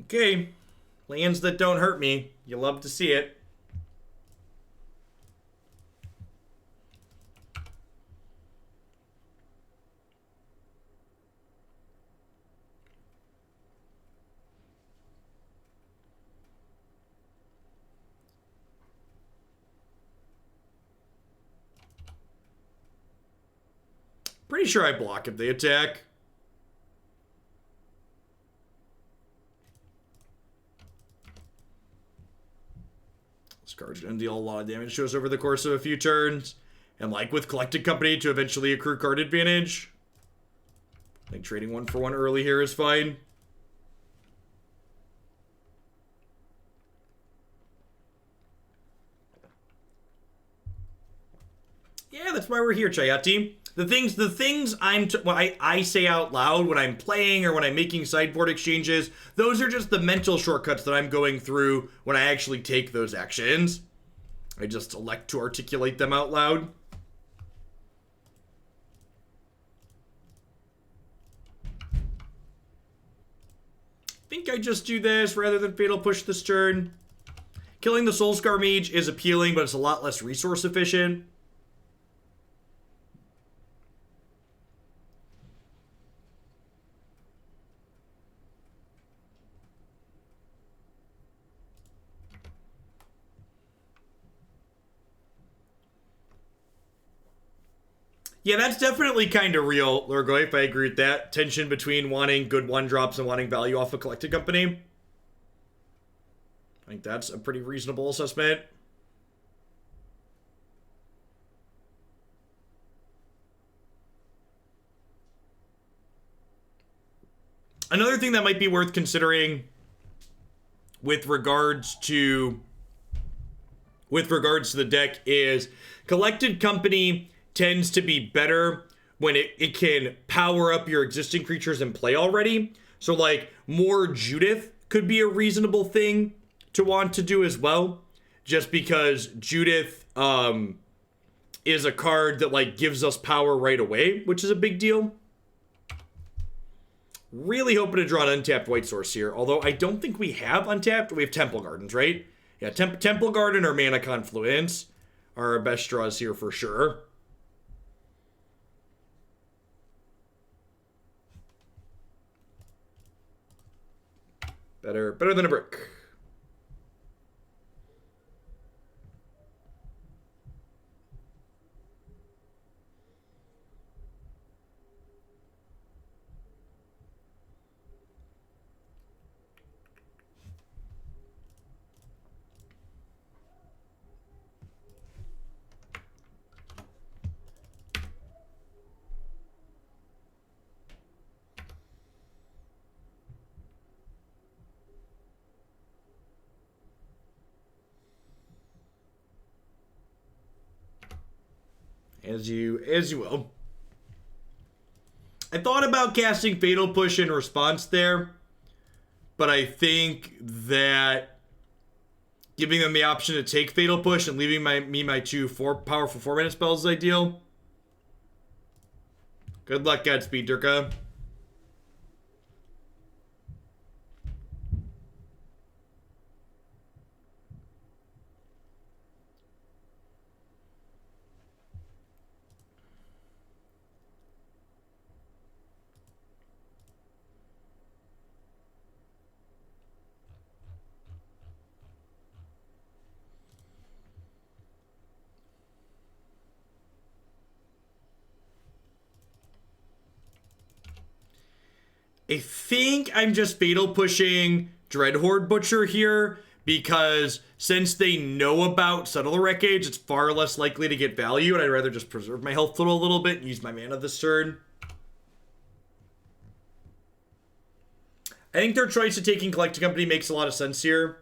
Okay, lands that don't hurt me. You love to see it. Pretty sure I block if they attack. Scourge gonna deal a lot of damage to us over the course of a few turns. And like with Collected Company, to eventually accrue card advantage. I think trading 1-for-1 early here is fine. Yeah, that's why we're here, Chayati. The things I say out loud when I'm playing or when I'm making sideboard exchanges, those are just the mental shortcuts that I'm going through when I actually take those actions. I just elect to articulate them out loud. I think I just do this rather than Fatal Push this turn. Killing the Soulscar Mage is appealing, but it's a lot less resource efficient. Yeah, that's definitely kind of real, Lurgoyf. I agree with that. Tension between wanting good one-drops and wanting value off a Collected Company. I think that's a pretty reasonable assessment. Another thing that might be worth considering with regards to the deck is Collected Company tends to be better when it can power up your existing creatures in play already. So like more Judith could be a reasonable thing to want to do as well, just because Judith is a card that like gives us power right away, which is a big deal. Really hoping to draw an untapped white source here, although I don't think we have untapped. We have Temple Gardens, right? Yeah, Temple Garden or Mana Confluence are our best draws here for sure. Better than a brick. As you will. I thought about casting Fatal Push in response there, but I think that giving them the option to take Fatal Push and leaving my 2 powerful 4-minute spells is ideal. Good luck, Godspeed, Durka. I think I'm just Fatal Pushing Dreadhorde Butcher here, because since they know about Settle the Wreckage, it's far less likely to get value, and I'd rather just preserve my health total a little bit and use my mana this turn. I think their choice of taking Collecting Company makes a lot of sense here.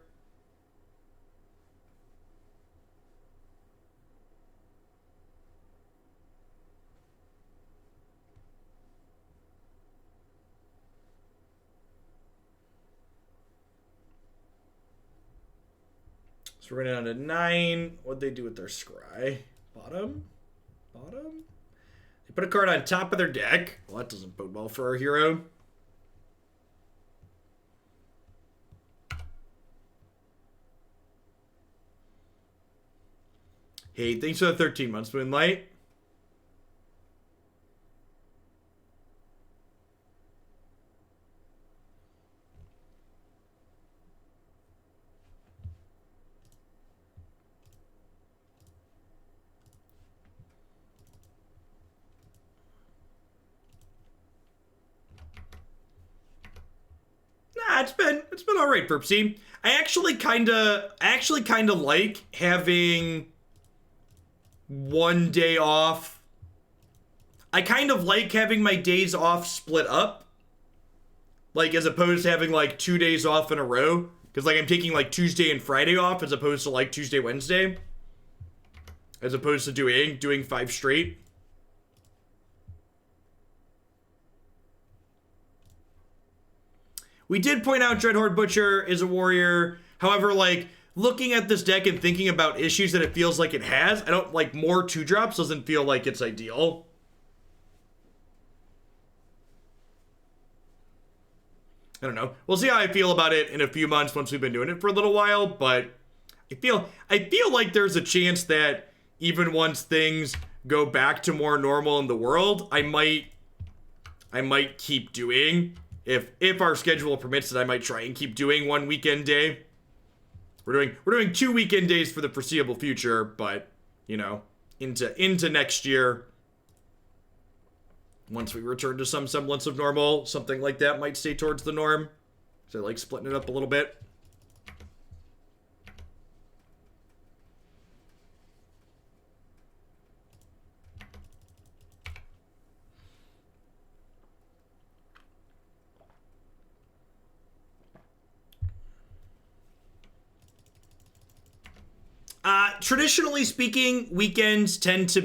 So we're going down to 9. What'd they do with their scry? Bottom? Bottom? They put a card on top of their deck. Well, that doesn't bode well for our hero. Hey, thanks for the 13 months, Moonlight. It's been all right, Perpsy. I actually kind of like having one day off. I kind of like having my days off split up, like as opposed to having like 2 days off in a row. Because like I'm taking like Tuesday and Friday off as opposed to like Tuesday, Wednesday, as opposed to doing 5 straight. We did point out Dreadhorde Butcher is a warrior. However, like, looking at this deck and thinking about issues that it feels like it has, I don't, like, more 2-drops doesn't feel like it's ideal. I don't know. We'll see how I feel about it in a few months once we've been doing it for a little while, but I feel like there's a chance that even once things go back to more normal in the world, I might keep doing. If our schedule permits it, I might try and keep doing 1 weekend day. We're doing 2 weekend days for the foreseeable future, but you know, into next year, once we return to some semblance of normal, something like that might stay towards the norm. So I like splitting it up a little bit. Traditionally speaking, weekends tend to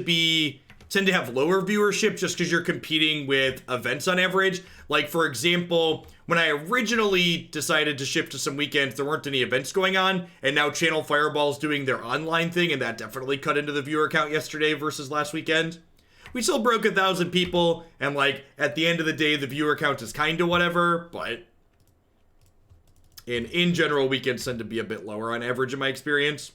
have lower viewership just because you're competing with events on average. Like, for example, when I originally decided to shift to some weekends, there weren't any events going on, and now Channel Fireball's doing their online thing, and that definitely cut into the viewer count yesterday versus last weekend. We still broke 1,000 people, and like, at the end of the day, the viewer count is kind of whatever, but in general, weekends tend to be a bit lower on average in my experience.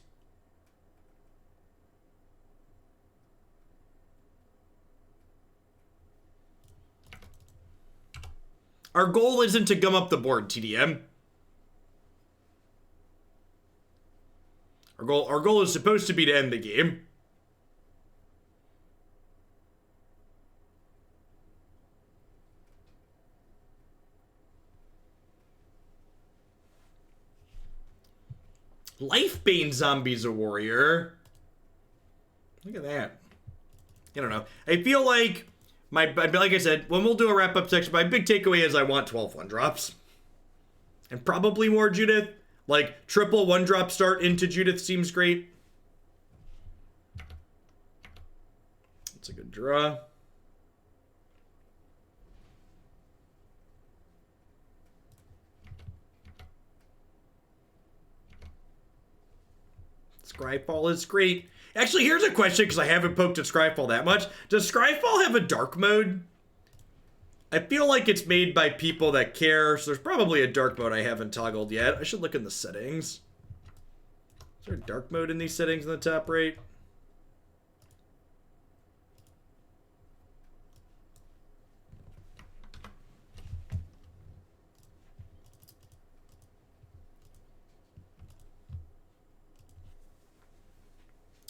Our goal isn't to gum up the board, TDM. Our goal is supposed to be to end the game. Lifebane Zombie's a warrior. Look at that. I don't know. I feel like like I said, when we'll do a wrap-up section, my big takeaway is I want 12 1-drops. And probably more Judith. Like, triple 1-drop start into Judith seems great. It's a good draw. Scryfall is great. Actually, here's a question, because I haven't poked at Scryfall that much. Does Scryfall have a dark mode? I feel like it's made by people that care, so there's probably a dark mode I haven't toggled yet. I should look in the settings. Is there a dark mode in these settings in the top right?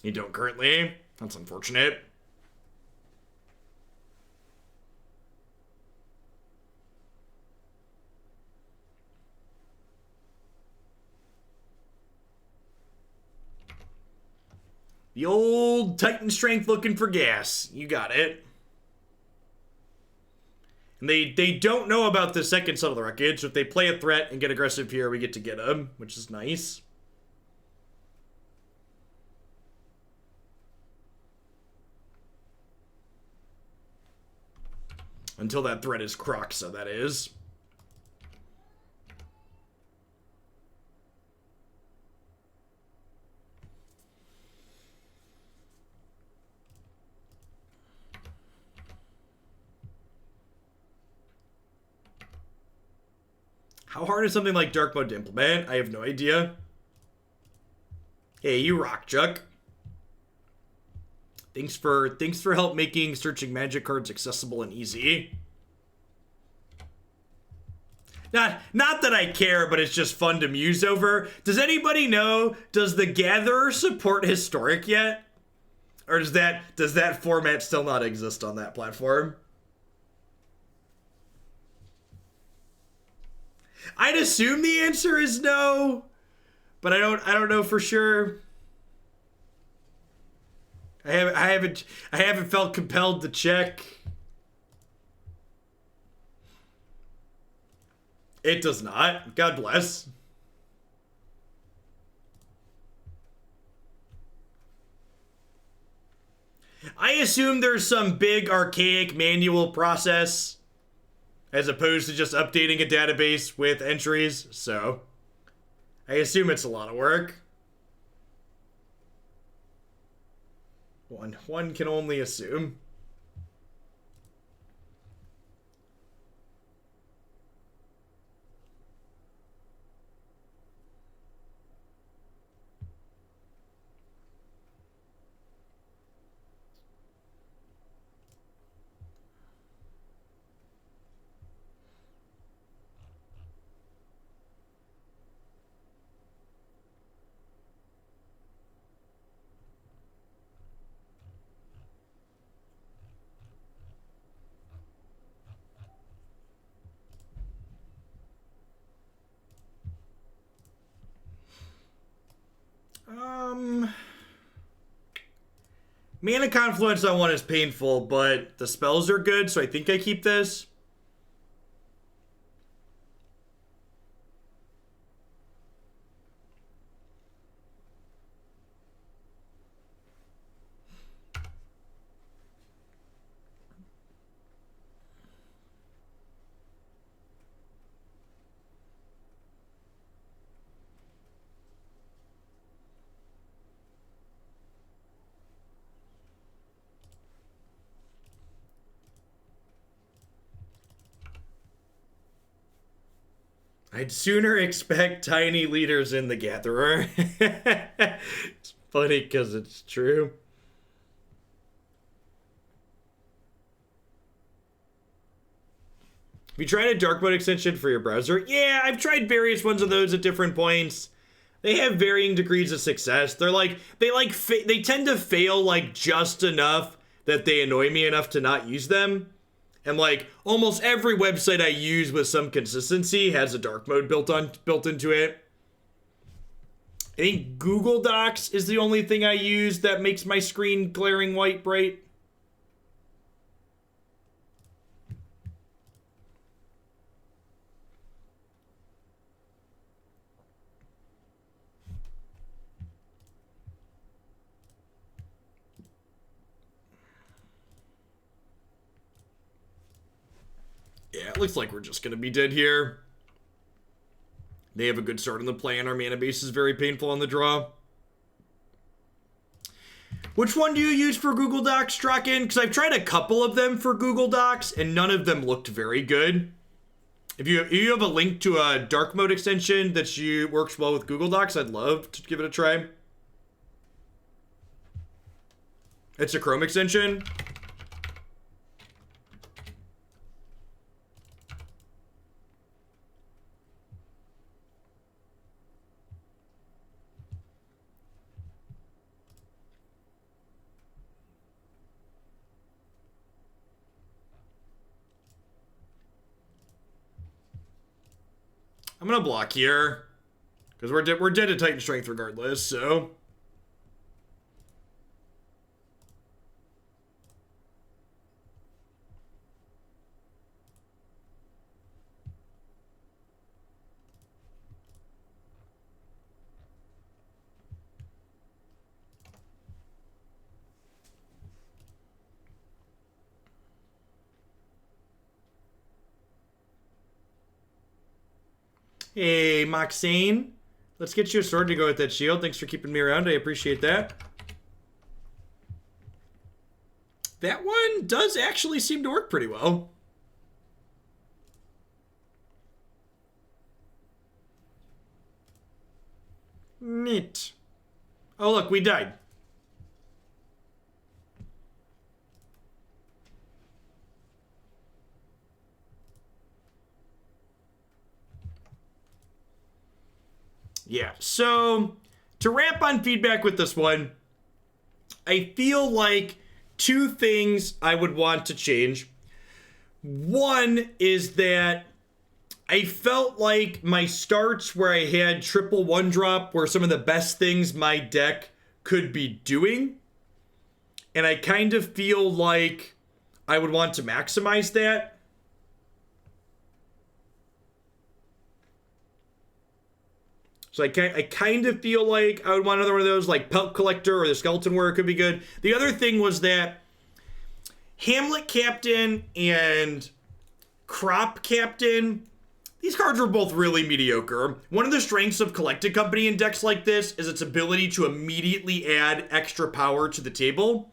You don't currently? That's unfortunate. The old Titan strength looking for gas. You got it. And they don't know about the second Settle the Wreckage, so if they play a threat and get aggressive here, we get to get them, which is nice. Until that threat is Croxa, that is. How hard is something like dark mode to implement? I have no idea. Hey, you rock, Chuck. Thanks for help making searching magic cards accessible and easy. Not that I care, but it's just fun to muse over. Does anybody know, does the Gatherer support Historic yet? Or does that format still not exist on that platform? I'd assume the answer is no, but I don't know for sure. I haven't felt compelled to check. It does not. God bless. I assume there's some big archaic manual process as opposed to just updating a database with entries, so I assume it's a lot of work. One can only assume. Mana Confluence on one is painful, but the spells are good, so I think I keep this. I'd sooner expect tiny leaders in the Gatherer. It's funny because it's true. Have you tried a dark mode extension for your browser? Yeah, I've tried various ones of those at different points. They have varying degrees of success. They tend to fail like just enough that they annoy me enough to not use them. And like almost every website I use with some consistency has a dark mode built into it. I think Google Docs is the only thing I use that makes my screen glaring white bright. Alright, looks like we're just gonna be dead here. They have a good start on the play, and our mana base is very painful on the draw. Which one do you use for Google Docs, Draken? Because I've tried a couple of them for Google Docs, and none of them looked very good. If you have a link to a dark mode extension that works well with Google Docs, I'd love to give it a try. It's a Chrome extension. I'm gonna block here because we're dead to Titan Strength regardless, so. Hey, Moxane. Let's get you a sword to go with that shield. Thanks for keeping me around. I appreciate that. That one does actually seem to work pretty well. Neat. Oh, look, we died. Yeah, so to wrap on feedback with this one, I feel like two things I would want to change. One is that I felt like my starts where I had triple one drop were some of the best things my deck could be doing. And I kind of feel like I would want to maximize that. So I kind of feel like I would want another one of those, like Pelt Collector or the Skeleton Warrior could be good. The other thing was that Hamlet Captain and Crop Captain, these cards were both really mediocre. One of the strengths of Collected Company in decks like this is its ability to immediately add extra power to the table.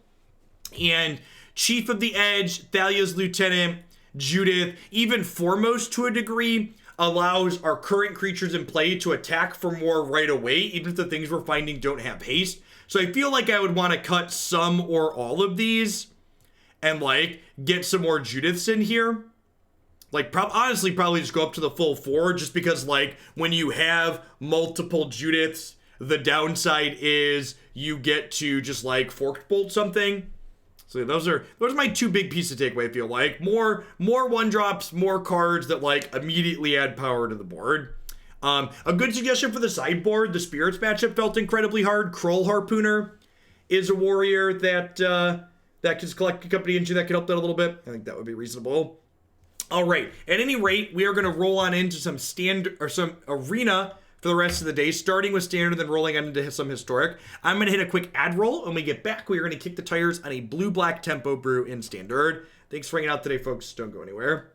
And Chief of the Edge, Thalia's Lieutenant, Judith, even Foremost to a degree, allows our current creatures in play to attack for more right away, even if the things we're finding don't have haste. So I feel like I would want to cut some or all of these and, like, get some more Judiths in here. Like, honestly, probably just go up to the full 4, just because, like, when you have multiple Judiths, the downside is you get to just, like, Forked Bolt something. So those are my two big pieces to take away, I feel like. More one-drops, more cards that, like, immediately add power to the board. A good suggestion for the sideboard, the Spirits matchup felt incredibly hard. Kroll Harpooner is a warrior that can collect a company into that could help that a little bit. I think that would be reasonable. All right. At any rate, we are going to roll on into some some arena for the rest of the day, starting with standard, then rolling on into some historic. I'm going to hit a quick ad roll. When we get back, we're going to kick the tires on a blue-black tempo brew in standard. Thanks for hanging out today, folks. Don't go anywhere.